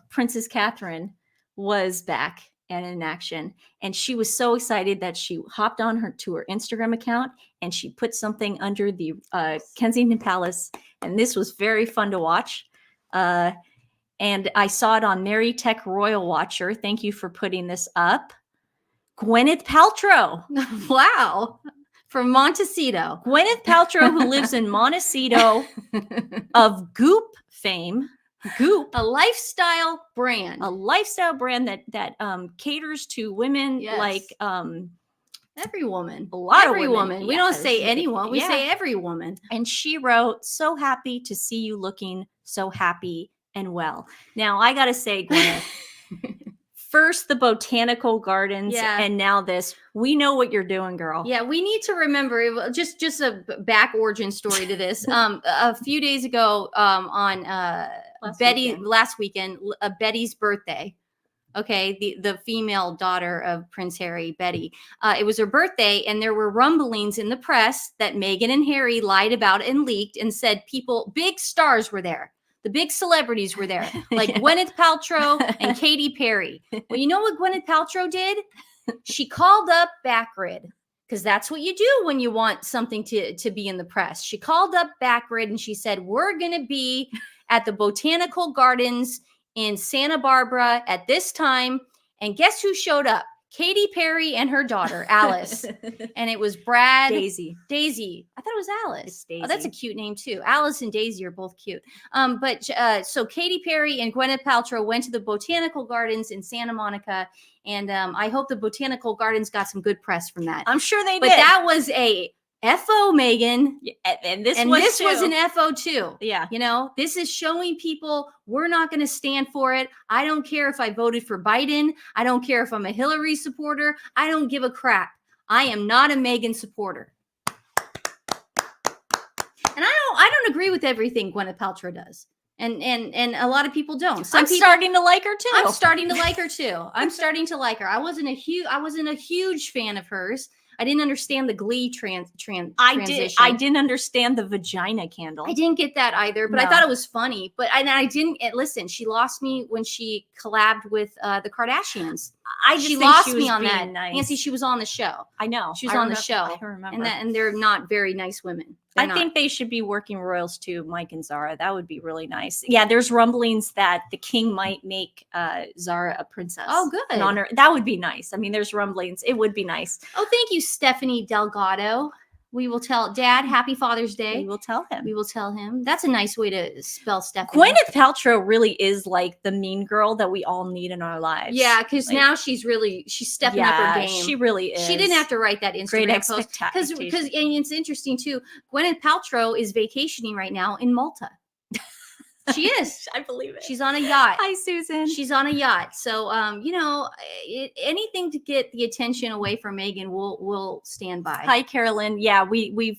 Princess Catherine was back and in action, and she was so excited that she hopped on to her Instagram account and she put something under the Kensington Palace, and this was very fun to watch. And I saw it on Mary Tech Royal Watcher. Thank you for putting this up. Gwyneth Paltrow. Wow. From Montecito. Gwyneth Paltrow, who lives in Montecito, of Goop fame. Goop, a lifestyle brand, that caters to women, like every woman, a lot every of women. We don't say anyone, we say every woman. And she wrote, "So happy to see you looking so happy and well." Now I gotta say, Gwyneth, first the botanical gardens, and now this. We know what you're doing, girl. Yeah, we need to remember, just a back origin story to this. A few days ago, on last weekend, Betty's birthday. Okay, the female daughter of Prince Harry, Betty. It was her birthday, and there were rumblings in the press that Meghan and Harry lied about and leaked and said big stars were there. The big celebrities were there, like Gwyneth Paltrow and Katy Perry. Well, you know what Gwyneth Paltrow did? She called up Backgrid, because that's what you do when you want something to be in the press. She called up Backgrid and she said, "We're going to be at the Botanical Gardens in Santa Barbara at this time." And guess who showed up? Katy Perry and her daughter, Alice. And it was Daisy. I thought it was Alice. It's Daisy. Oh, that's a cute name too. Alice and Daisy are both cute. So Katy Perry and Gwyneth Paltrow went to the Botanical Gardens in Santa Monica. And I hope the Botanical Gardens got some good press from that. I'm sure they did. But that was a FO, Meghan. And this was an FO too. Yeah. You know, this is showing people we're not going to stand for it. I don't care if I voted for Biden. I don't care if I'm a Hillary supporter. I don't give a crap. I am not a Meghan supporter. And I don't agree with everything Gwyneth Paltrow does. And a lot of people don't. I'm starting to like her too. I'm starting to like her too. I'm starting to like her. I wasn't a huge fan of hers. I didn't understand the Glee transition. I didn't understand the vagina candle. I didn't get that either, but I thought it was funny. But I didn't listen. She lost me when she collabed with the Kardashians. She lost me on that. Nice. Nancy, she was on the show. I know. She was on the show. I remember. And they're not very nice women. I think they should be working royals too, Mike and Zara. That would be really nice. Yeah, there's rumblings that the king might make Zara a princess. Oh, good. In honor. That would be nice. I mean, there's rumblings. It would be nice. Oh, thank you, Stephanie Delgado. We will tell Dad Happy Father's Day. We will tell him. We will tell him. That's a nice way to spell Stephanie. Gwyneth Paltrow really is like the mean girl that we all need in our lives. Yeah, because now she's stepping up her game. She really is. She didn't have to write that Instagram post because and it's interesting too. Gwyneth Paltrow is vacationing right now in Malta. She is. I believe it. She's on a yacht. Hi, Susan. She's on a yacht. So, anything to get the attention away from Meghan, we'll stand by. Hi, Carolyn. Yeah, we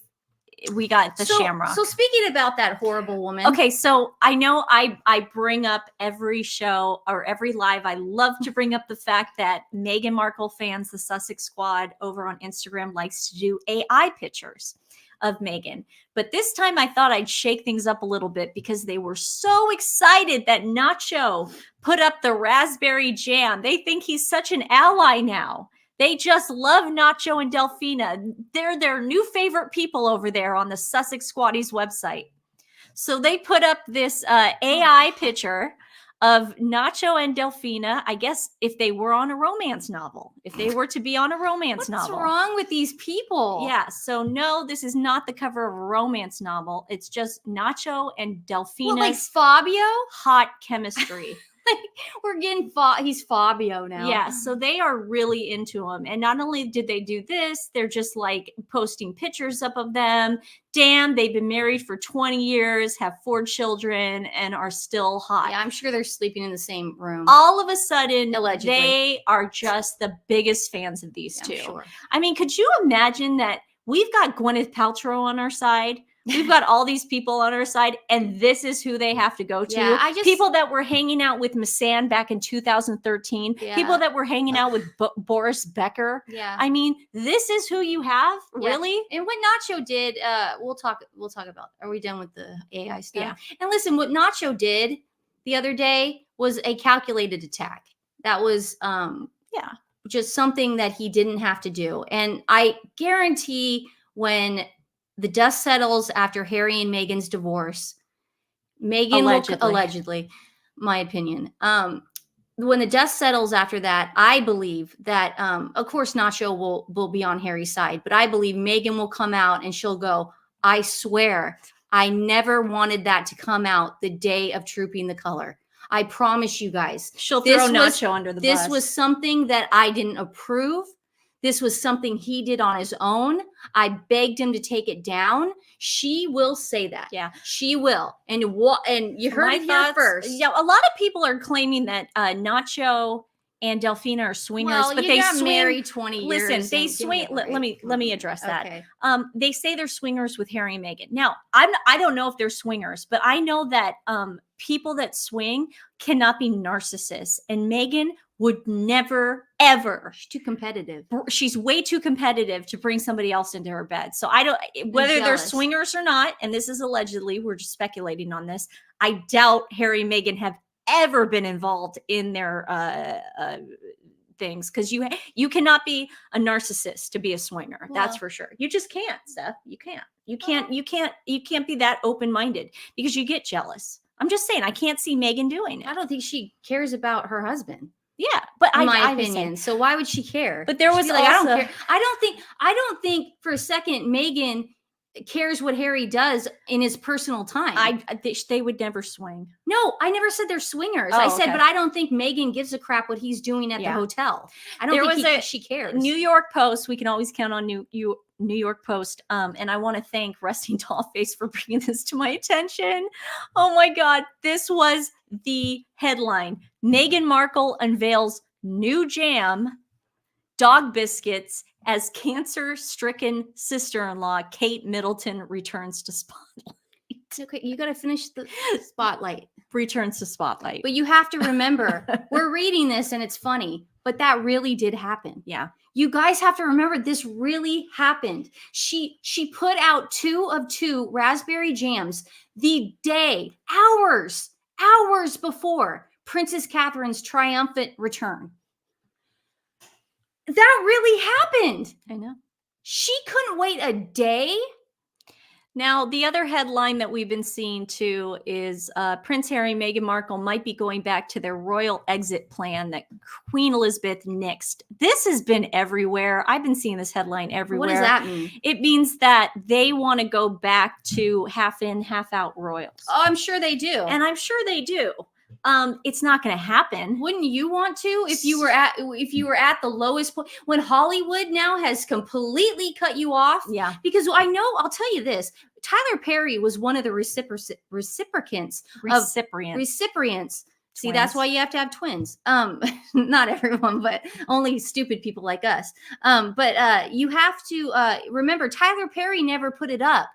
got the shamrock. So speaking about that horrible woman. Okay, so I know I bring up every show or every live. I love to bring up the fact that Meghan Markle fans, the Sussex Squad over on Instagram, likes to do AI pictures of Meghan. But this time I thought I'd shake things up a little bit because they were so excited that Nacho put up the raspberry jam. They think he's such an ally now. They just love Nacho and Delfina. They're their new favorite people over there on the Sussex Squatties website. So they put up this AI picture of Nacho and Delfina, I guess if they were on a romance novel, if they were to be on a romance novel. What's wrong with these people? Yeah, so no, this is not the cover of a romance novel. It's just Nacho and Delfina's like Fabio? Hot chemistry. We're getting he's Fabio now. Yeah, so they are really into him. And not only did they do this, they're just like posting pictures up of them. Damn, they've been married for 20 years, have 4 children, and are still hot. Yeah, I'm sure they're sleeping in the same room. All of a sudden, allegedly, they are just the biggest fans of these two. Sure. I mean, could you imagine that we've got Gwyneth Paltrow on our side? We've got all these people on our side, and this is who they have to go to. Yeah, people that were hanging out with Masan back in 2013. Yeah. People that were hanging out with Boris Becker. Yeah. I mean, this is who you have? Really? And what Nacho did, we'll talk about. Are we done with the AI stuff? Yeah. And listen, what Nacho did the other day was a calculated attack. That was just something that he didn't have to do. And I guarantee when the dust settles after Harry and Meghan's divorce, Meghan allegedly, my opinion, when the dust settles after that, I believe that, of course, Nacho will be on Harry's side, but I believe Meghan will come out and she'll go, I swear, I never wanted that to come out the day of Trooping the Color. I promise you guys. She'll throw Nacho under the bus. This was something that I didn't approve. This was something he did on his own. I begged him to take it down. She will say that. Yeah, she will. And you heard it here first. Yeah, a lot of people are claiming that Nacho and Delphina are swingers, well, but they swing married 20 years. Listen, they swing. Let me address that. Okay. They say they're swingers with Harry and Meghan. Now, I don't know if they're swingers, but I know that people that swing cannot be narcissists, and Meghan would never, ever. She's too competitive. She's way too competitive to bring somebody else into her bed. So I don't, whether they're swingers or not, and this is allegedly, we're just speculating on this. I doubt Harry and Meghan have ever been involved in their things, because you cannot be a narcissist to be a swinger. Well, that's for sure. You just can't, Steph. You can't. You can't be that open-minded, because you get jealous. I'm just saying, I can't see Meghan doing it. I don't think she cares about her husband. Yeah, but in my opinion. So why would she care? But there was like, I don't care. I don't think for a second Meghan cares what Harry does in his personal time. They would never swing. No, I never said they're swingers. I said, but I don't think Meghan gives a crap what he's doing at the hotel. I don't think she cares. New York Post. We can always count on New York Post. And I want to thank Resting Dollface for bringing this to my attention. Oh my God. This was the headline. Meghan Markle unveils new jam, dog biscuits, as cancer-stricken sister-in-law Kate Middleton returns to Spotlight. Okay, you got to finish the Spotlight. Returns to Spotlight. But you have to remember, we're reading this and it's funny, but that really did happen. Yeah. You guys have to remember, this really happened. She put out 2 of 2 raspberry jams the day, hours before Princess Catherine's triumphant return. That really happened. I know. She couldn't wait a day. Now, the other headline that we've been seeing too is Prince Harry and Meghan Markle might be going back to their royal exit plan that Queen Elizabeth nixed. This has been everywhere. I've been seeing this headline everywhere. What does that mean? It means that they want to go back to half in, half out royals. Oh, I'm sure they do. And I'm sure they do. It's not going to happen. Wouldn't you want to if you were at the lowest point, when Hollywood now has completely cut you off? Yeah. Because I know, I'll tell you this, Tyler Perry was one of the recipients. See, Twins. That's why you have to have twins. Not everyone, but only stupid people like us. But you have to remember, Tyler Perry never put it up.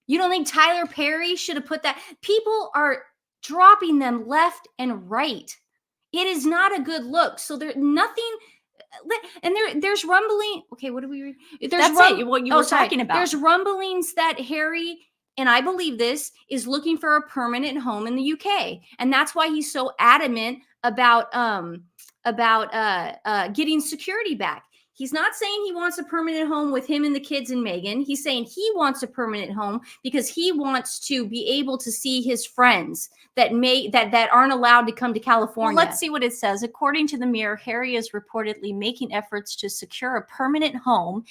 You don't think Tyler Perry should have put that? People are dropping them left and right. It is not a good look. So there's nothing, and there's rumbling. Okay, what do we read? What you were talking about. There's rumblings that Harry, and I believe this, is looking for a permanent home in the UK, and that's why he's so adamant about getting security back. He's not saying he wants a permanent home with him and the kids and Meghan. He's saying he wants a permanent home because he wants to be able to see his friends that aren't allowed to come to California. Well, let's see what it says. According to the Mirror, Harry is reportedly making efforts to secure a permanent home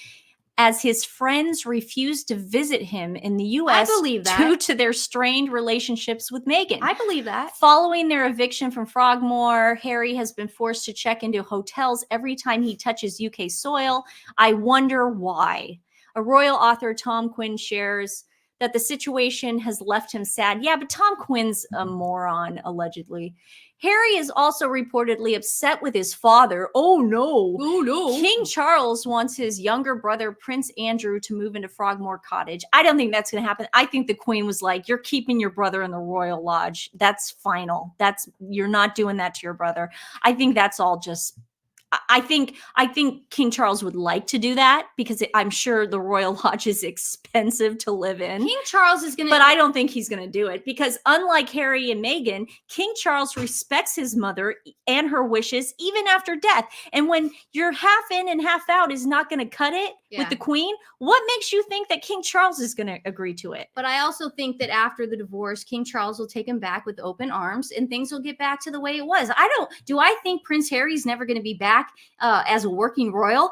as his friends refuse to visit him in the U.S. due to their strained relationships with Meghan. I believe that. Following their eviction from Frogmore, Harry has been forced to check into hotels every time he touches UK soil. I wonder why. A royal author, Tom Quinn, shares that the situation has left him sad. Yeah, but Tom Quinn's a moron, allegedly. Harry is also reportedly upset with his father. Oh, no. Oh, no. King Charles wants his younger brother, Prince Andrew, to move into Frogmore Cottage. I don't think that's going to happen. I think the Queen was like, you're keeping your brother in the Royal Lodge. That's final. You're not doing that to your brother. I think that's all just... I think King Charles would like to do that because I'm sure the Royal Lodge is expensive to live in. King Charles is going to... But I don't think he's going to do it because unlike Harry and Meghan, King Charles respects his mother and her wishes even after death. And when you're half in and half out is not going to cut it, with the Queen. What makes you think that King Charles is going to agree to it? But I also think that after the divorce, King Charles will take him back with open arms and things will get back to the way it was. Do I think Prince Harry's never going to be back as a working royal?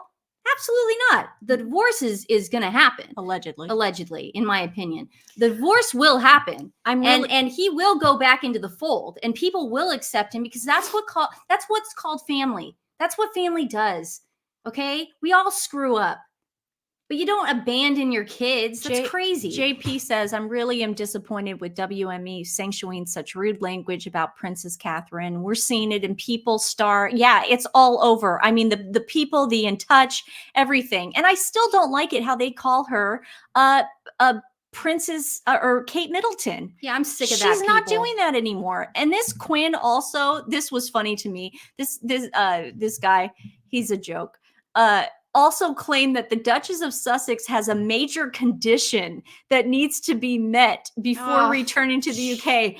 Absolutely not. The divorce is going to happen. Allegedly, in my opinion. The divorce will happen. And he will go back into the fold and people will accept him because that's what's called family. That's what family does. Okay? We all screw up. But you don't abandon your kids. That's crazy. JP says, I really am disappointed with WME sanctioning such rude language about Princess Catherine. We're seeing it in People Star. Yeah, it's all over. I mean, the people, the In Touch, everything. And I still don't like it how they call her Princess or Kate Middleton. Yeah, I'm sick of that. She's not doing that anymore. And this Quinn also, this was funny to me. This guy, he's a joke. Also claimed that the Duchess of Sussex has a major condition that needs to be met before returning to the UK.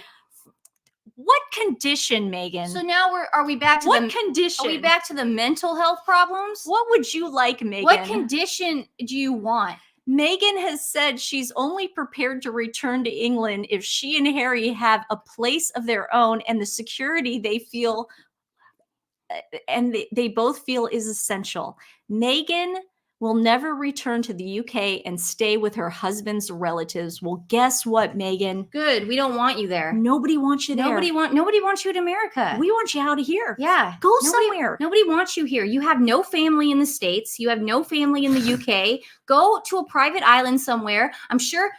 What condition, Megan? So now are we back to what condition? Are we back to the mental health problems? What would you like, Megan? What condition do you want? Megan has said she's only prepared to return to England if she and Harry have a place of their own and the security they feel and they both feel is essential. Meghan will never return to the UK and stay with her husband's relatives. Well, guess what, Megan? Good. We don't want you there. Nobody wants you there. Nobody wants you in America. We want you out of here. Yeah. Go somewhere. Nobody wants you here. You have no family in the States. You have no family in the UK. Go to a private island somewhere. I'm sure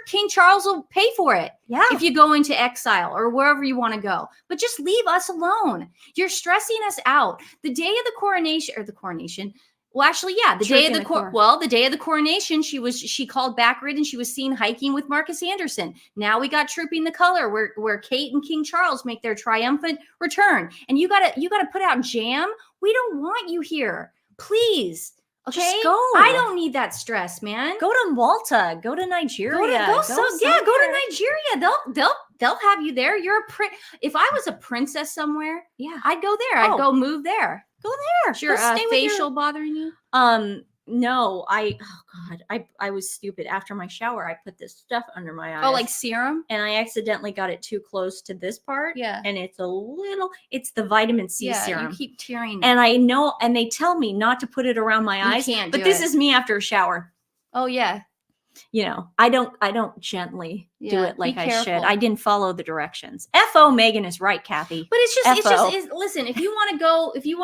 King Charles will pay for it. Yeah. If you go into exile or wherever you want to go. But just leave us alone. You're stressing us out. The day of the coronation, well, actually, yeah, the day of the coronation, she called back and she was seen hiking with Marcus Anderson. Now we got Trooping the Color, where Kate and King Charles make their triumphant return. And you gotta put out jam. We don't want you here, please. Okay, just go. I don't need that stress, man. Go to Malta. Go to Nigeria. Go to Nigeria. They'll have you there. You're if I was a princess somewhere, yeah, I'd go there. I'd go move there. Go there. Sure. Facial bothering you? No, I was stupid. After my shower, I put this stuff under my eyes. Oh, like serum? And I accidentally got it too close to this part. Yeah. And it's the vitamin C serum. You keep tearing. And I know, and they tell me not to put it around my eyes. But this is me after a shower. Oh, yeah. You know, I don't gently do it like I should. I didn't follow the directions. FO Megan is right, Kathy. But listen, if you want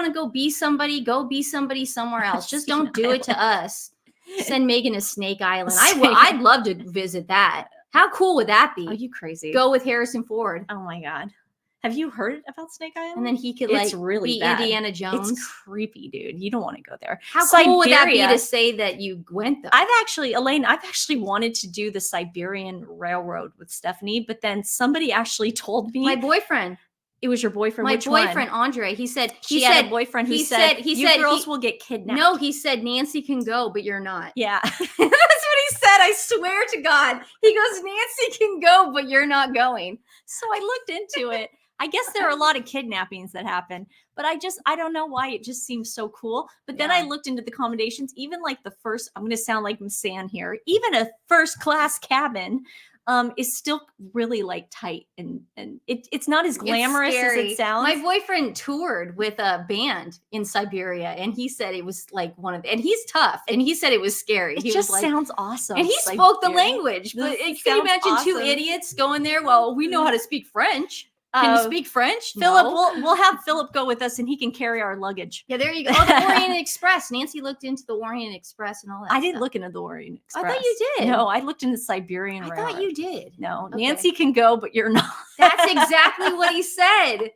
to go be somebody, go be somebody somewhere else. Just don't do it to us. Send Megan to Snake Island. I'd love to visit that. How cool would that be? Are you crazy? Go with Harrison Ford. Oh my God. Have you heard about Snake Island? And then he could really be bad. Indiana Jones. It's creepy, dude. You don't want to go there. How cool would that be to say that you went though? I've actually wanted to do the Siberian Railroad with Stephanie, but then somebody actually told me. My boyfriend. It was your boyfriend. My boyfriend, Andre. He said he had a boyfriend who said girls will get kidnapped. No, he said Nancy can go, but you're not. Yeah. That's what he said. I swear to God. He goes, Nancy can go, but you're not going. So I looked into it. I guess there are a lot of kidnappings that happen, but I don't know why it just seems so cool. But then I looked into the accommodations, even like I'm going to sound like San here, even a first class cabin is still really like tight and it's not as glamorous as it sounds. My boyfriend toured with a band in Siberia and he said it was like and he's tough and he said it was scary. It just sounds awesome. And he spoke the language. But can you imagine two idiots going there? Well, we know how to speak French. Can you speak French? Philip, we'll have Philip go with us and he can carry our luggage. Yeah, there you go. Oh, the Orient Express. Nancy looked into the Orient Express and all that. I didn't look into the Orient Express. I thought you did. No, I looked into Siberian Railroad. I thought you did. No, okay. Nancy can go, but you're not. That's exactly what he said.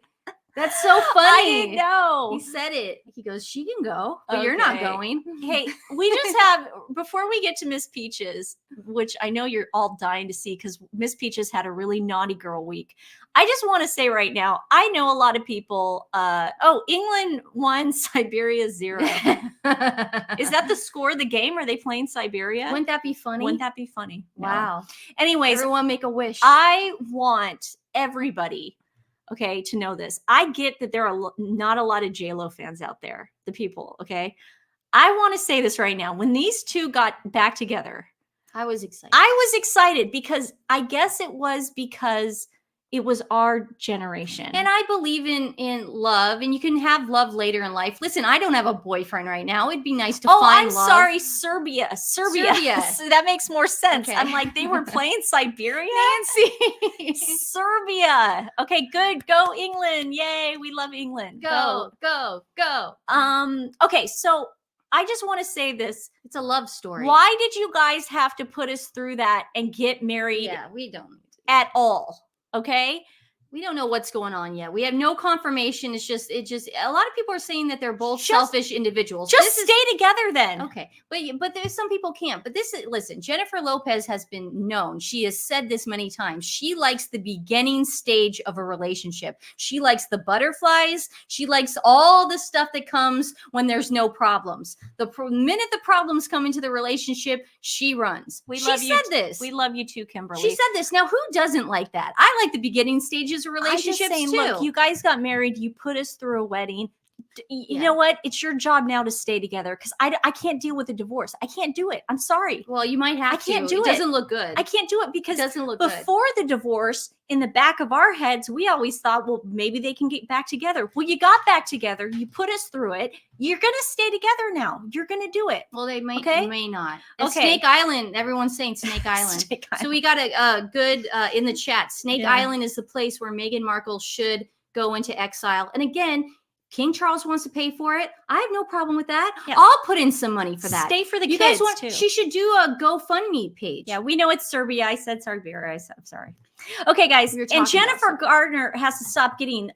That's so funny. I didn't know. He said it. He goes, she can go, but you're not going. Hey, we just have, before we get to Miss Peaches, which I know you're all dying to see because Miss Peaches had a really naughty girl week. I just want to say right now, I know a lot of people, England won, Siberia 0. Is that the score of the game? Are they playing Siberia? Wouldn't that be funny? Wouldn't that be funny? Wow. No. Anyways. Everyone make a wish. I want everybody to know this. I get that there are not a lot of JLo fans out there, the people, okay? I want to say this right now. When these two got back together, I was excited. I was excited because I guess it was because it was our generation. And I believe in love, and you can have love later in life. Listen, I don't have a boyfriend right now. It'd be nice to find I'm love. sorry, Serbia. So that makes more sense. Okay. I'm like, they were playing Siberia? Nancy. Serbia. Okay, good. Go England. Yay, we love England. Go. Okay, so I just want to say this. It's a love story. Why did you guys have to put us through that and get married Yeah, we don't. at all? Okay. We don't know what's going on yet. We have no confirmation. It just a lot of people are saying that they're both Just- selfish individuals. Just stay together then. Okay. But there's some people can't. But listen, Jennifer Lopez has been known. She has said this many times. She likes the beginning stage of a relationship. She likes the butterflies. She likes all the stuff that comes when there's no problems. The minute the problems come into the relationship, she runs. We she love said you. this. We love you too, Kimberly. She said this. Now, who doesn't like that? I like the beginning stages of relationships I'm just saying, too. look, you guys got married. You put us through a wedding. You Yeah. know what? It's your job now to stay together because I can't deal with a divorce. I can't do it. I'm sorry. Well, you might have I can't to. do It it. doesn't look good. I can't do it because It doesn't look good. before the divorce, in the back of our heads, we always thought, well, maybe they can get back together. Well, you got back together. You put us through it. You're going to stay together now. You're going to do it. Well, they may, Okay? may not. And Okay. Snake Island. Everyone's saying Snake Island. Snake So we got a good in the chat. Snake Yeah. Island is the place where Meghan Markle should go into exile. And again, King Charles wants to pay for it. I have no problem with that. Yeah. I'll put in some money for that. Stay for the you kids guys want? too. She should do a GoFundMe page. Yeah, we know it's Serbia. I said Siberia. I'm sorry. Okay, guys. We were And talking about Jennifer Gardner has to stop getting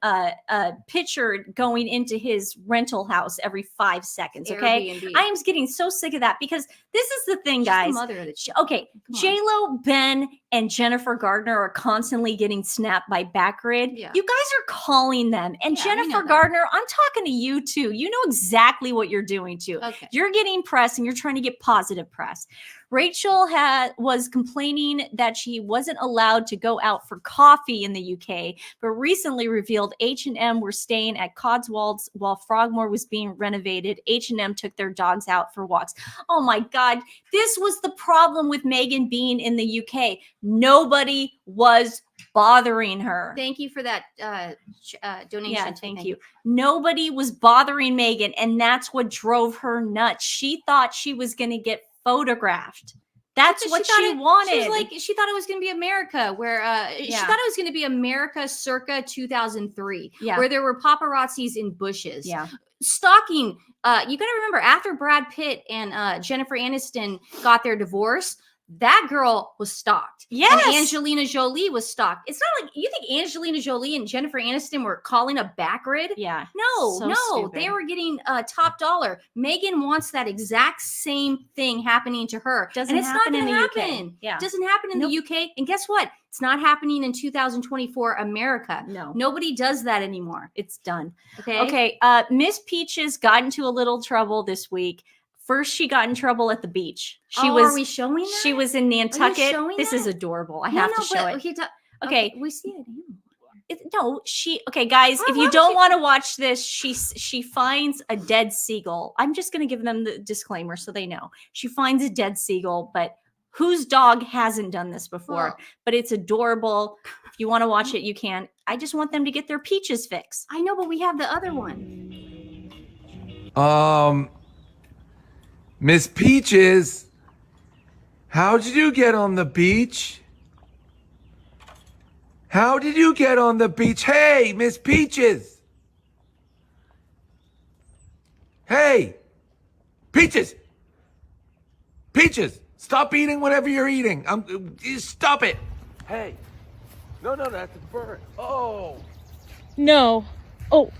pictured going into his rental house every 5 seconds. Okay. Airbnb. I am getting so sick of that because this is the thing, She's the guys. mother of the Okay, Come on. J-Lo, Ben, and Jennifer Gardner are constantly getting snapped by Backgrid. Yeah. You guys are calling them. And Yeah, we know Jennifer that. Gardner, I'm talking to you too. You know exactly what you're doing too. Okay. You're getting press and you're trying to get positive press. Rachel was complaining that she wasn't allowed to go out for coffee in the UK, but recently revealed H&M were staying at Cotswolds while Frogmore was being renovated. H&M took their dogs out for walks. Oh my God. This was the problem with Meghan being in the UK. Nobody was bothering her. Thank you for that donation. Yeah, thank you. Nobody was bothering Meghan, and that's what drove her nuts. She thought she was going to get photographed. That's what she wanted. She thought it was going to be America, where she thought it was going to be America circa 2003, Yeah. where there were paparazzis in bushes. Yeah. Stalking. You got to remember, after Brad Pitt and Jennifer Aniston got their divorce, that girl was stalked. Yes. And Angelina Jolie was stalked. It's not like you think Angelina Jolie and Jennifer Aniston were calling a Backgrid. Yeah. No, So no, stupid. they were getting top dollar. Meghan wants that exact same thing happening to her. Doesn't and it's happen not in gonna the UK. happen. Yeah. Doesn't happen in the UK. And guess what? It's not happening in 2024 America. No. Nobody does that anymore. It's done. Okay. Okay. Miss Peaches got into a little trouble this week. First, she got in trouble at the beach. She are we showing that? She was in Nantucket. showing This is that? adorable. I have to show it. Okay. We see it. Okay, guys, How if you long don't she- want to watch this, she finds a dead seagull. I'm just going to give them the disclaimer so they know. She finds a dead seagull, but whose dog hasn't done this before? Well- But it's adorable. If you want to watch it, you can. I just want them to get their peaches fixed. I know, but we have the other one. Miss Peaches, how did you get on the beach? How did you get on the beach? Hey, Miss Peaches. Hey, Peaches. Peaches, stop eating whatever you're eating. Stop it. Hey. No, that's a bird. Oh. No. Oh.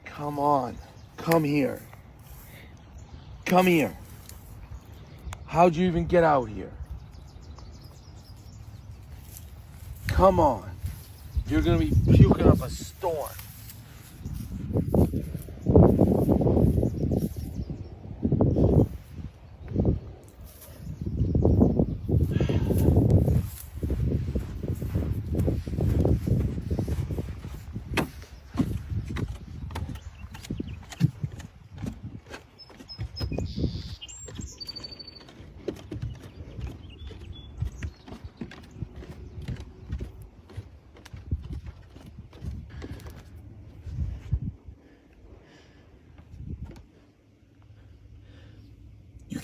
Come on. Come here. Come here. How'd you even get out here? Come on. You're gonna be puking up a storm.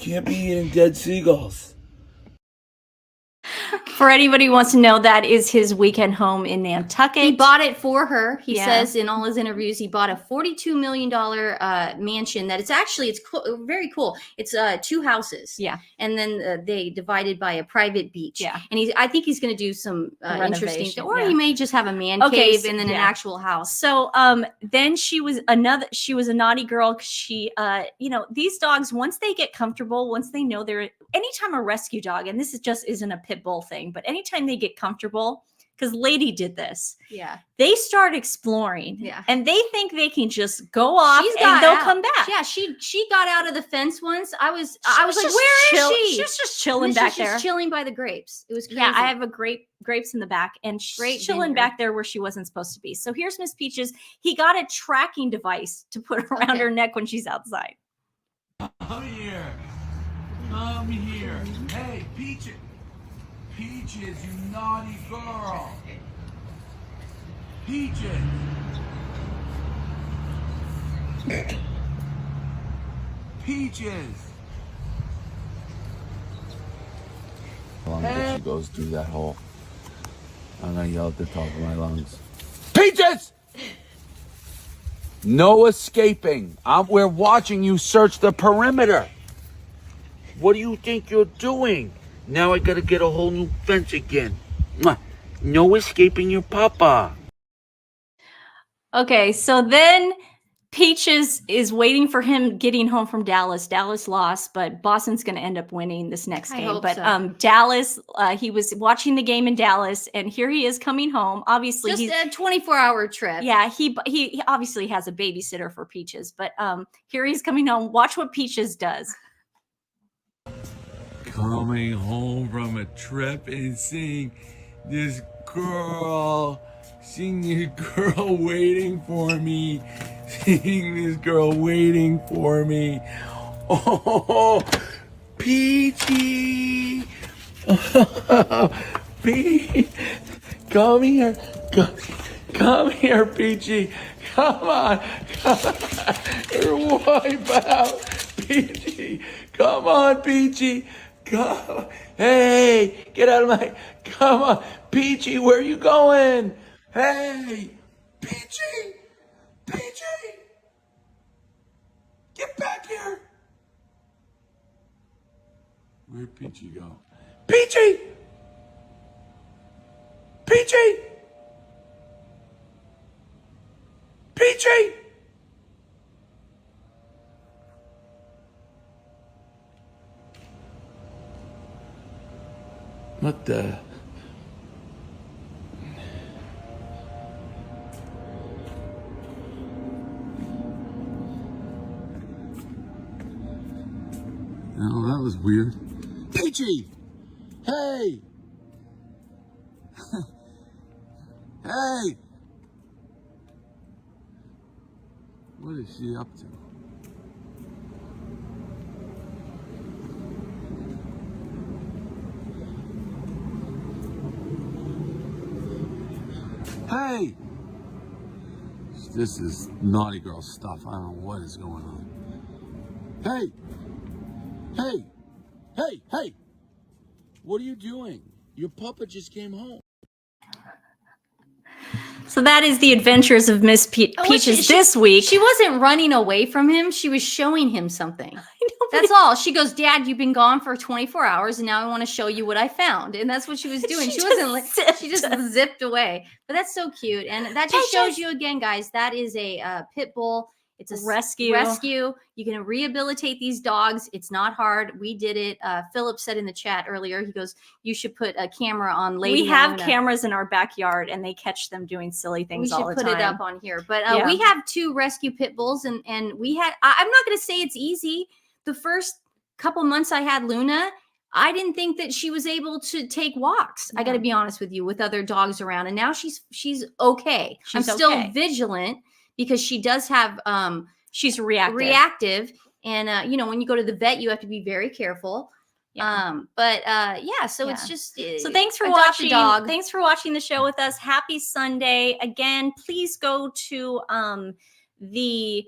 can't be eating dead seagulls. For anybody who wants to know, that is his weekend home in Nantucket. He bought it for her. He Yeah. says in all his interviews, he bought a $42 million mansion that it's very cool. It's 2 houses. Yeah. And then they divided by a private beach. Yeah. And I think he's going to do some interesting, Renovation, or yeah. he may just have a man Okay, cave so- and then an yeah. actual house. So then she was a naughty girl. She these dogs, once they get comfortable, once they know anytime a rescue dog, and this isn't a pit bull thing, but anytime they get comfortable, because Lady did this, Yeah. they start exploring. Yeah. And they think they can just go off She's and got they'll out. come back. Yeah, she got out of the fence once. I was She like, just where is she? She was just chilling And back she's just there. chilling by the grapes. It was crazy. Yeah, I have a grapes in the back, and she's Great chilling vineyard. back there where she wasn't supposed to be. So here's Miss Peaches. He got a tracking device to put around Okay. her neck when she's outside. Come here. Come here. Hey, Peaches. Peaches, you naughty girl. Peaches. Peaches. How long till she goes through that hole? I'm gonna yell at the top of my lungs. Peaches! No escaping. We're watching you search the perimeter. What do you think you're doing? Now I gotta get a whole new fence again. Mwah. No escaping your papa. Okay, so then Peaches is waiting for him getting home from Dallas. Dallas lost, but Boston's going to end up winning this next I game. hope But so. Dallas, he was watching the game in Dallas, and here he is coming home. Obviously, just he's a 24-hour trip. yeah. He obviously has a babysitter for Peaches, but here he's coming home. Watch what Peaches does. Coming home from a trip and seeing this girl waiting for me. Seeing this girl waiting for me. Oh, Peachy. Peachy. Come here. Come here, Peachy. Come on. Wipe out. Peachy. Come on, Peachy. Come. Hey, get out of my. Come on. Peachy, where are you going? Hey, Peachy. Peachy. Get back here. Where'd Peachy go? Peachy. Peachy. Peachy. What the? Oh, that was weird. Peachy! Hey! Hey! What is she up to? Hey! This is naughty girl stuff. I don't know what is going on. Hey! Hey! Hey! Hey! What are you doing? Your puppet just came home. So that is the adventures of Miss Peaches this week. She wasn't running away from him. She was showing him something. That's all. She goes, Dad, you've been gone for 24 hours, and now I want to show you what I found. And that's what she was doing. She wasn't like, she just zipped away. But that's so cute. And that just shows you again, guys, that is a pit bull. It's a rescue. You can rehabilitate these dogs. It's not hard. We did it. Philip said in the chat earlier, he goes, you should put a camera on Lady. We have Luna. cameras in our backyard, and they catch them doing silly things all the time. We should put it up on here. But we have 2 rescue pit bulls, and we had, I'm not going to say it's easy. The first couple months I had Luna, I didn't think that she was able to take walks. I got to be honest with you, with other dogs around. And now she's okay. I'm still vigilant because she does have, she's reactive. And, you know, when you go to the vet, you have to be very careful. Yeah. So it's just, so thanks for watching. Thanks for watching the show with us. Happy Sunday. Again, please go to the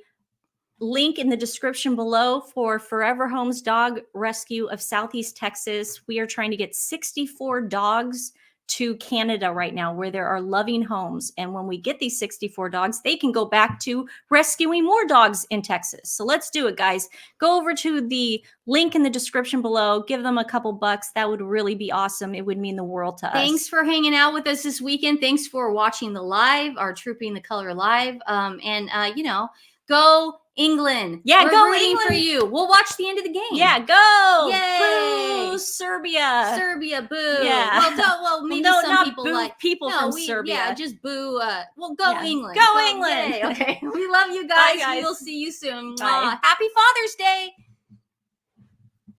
link in the description below for Forever Homes Dog Rescue of Southeast Texas. We are trying to get 64 dogs to Canada right now, where there are loving homes. And when we get these 64 dogs, they can go back to rescuing more dogs in Texas. So let's do it, guys. Go over to the link in the description below. Give them a couple bucks. That would really be awesome. It would mean the world to us. Thanks for hanging out with us this weekend. Thanks for watching the live, our Trooping the Color live. You know, go England. Yeah, We're go rooting England. for you. We'll watch the end of the game. Yeah, go! Yay! Boo, Serbia! Serbia, boo. Yeah. Well, maybe no, some not people boo like people from Serbia. Yeah, just boo. Well, go Yeah. England. Go England. Yay. Okay, we love you Bye, guys. guys. We will see you soon. Bye. Happy Father's Day.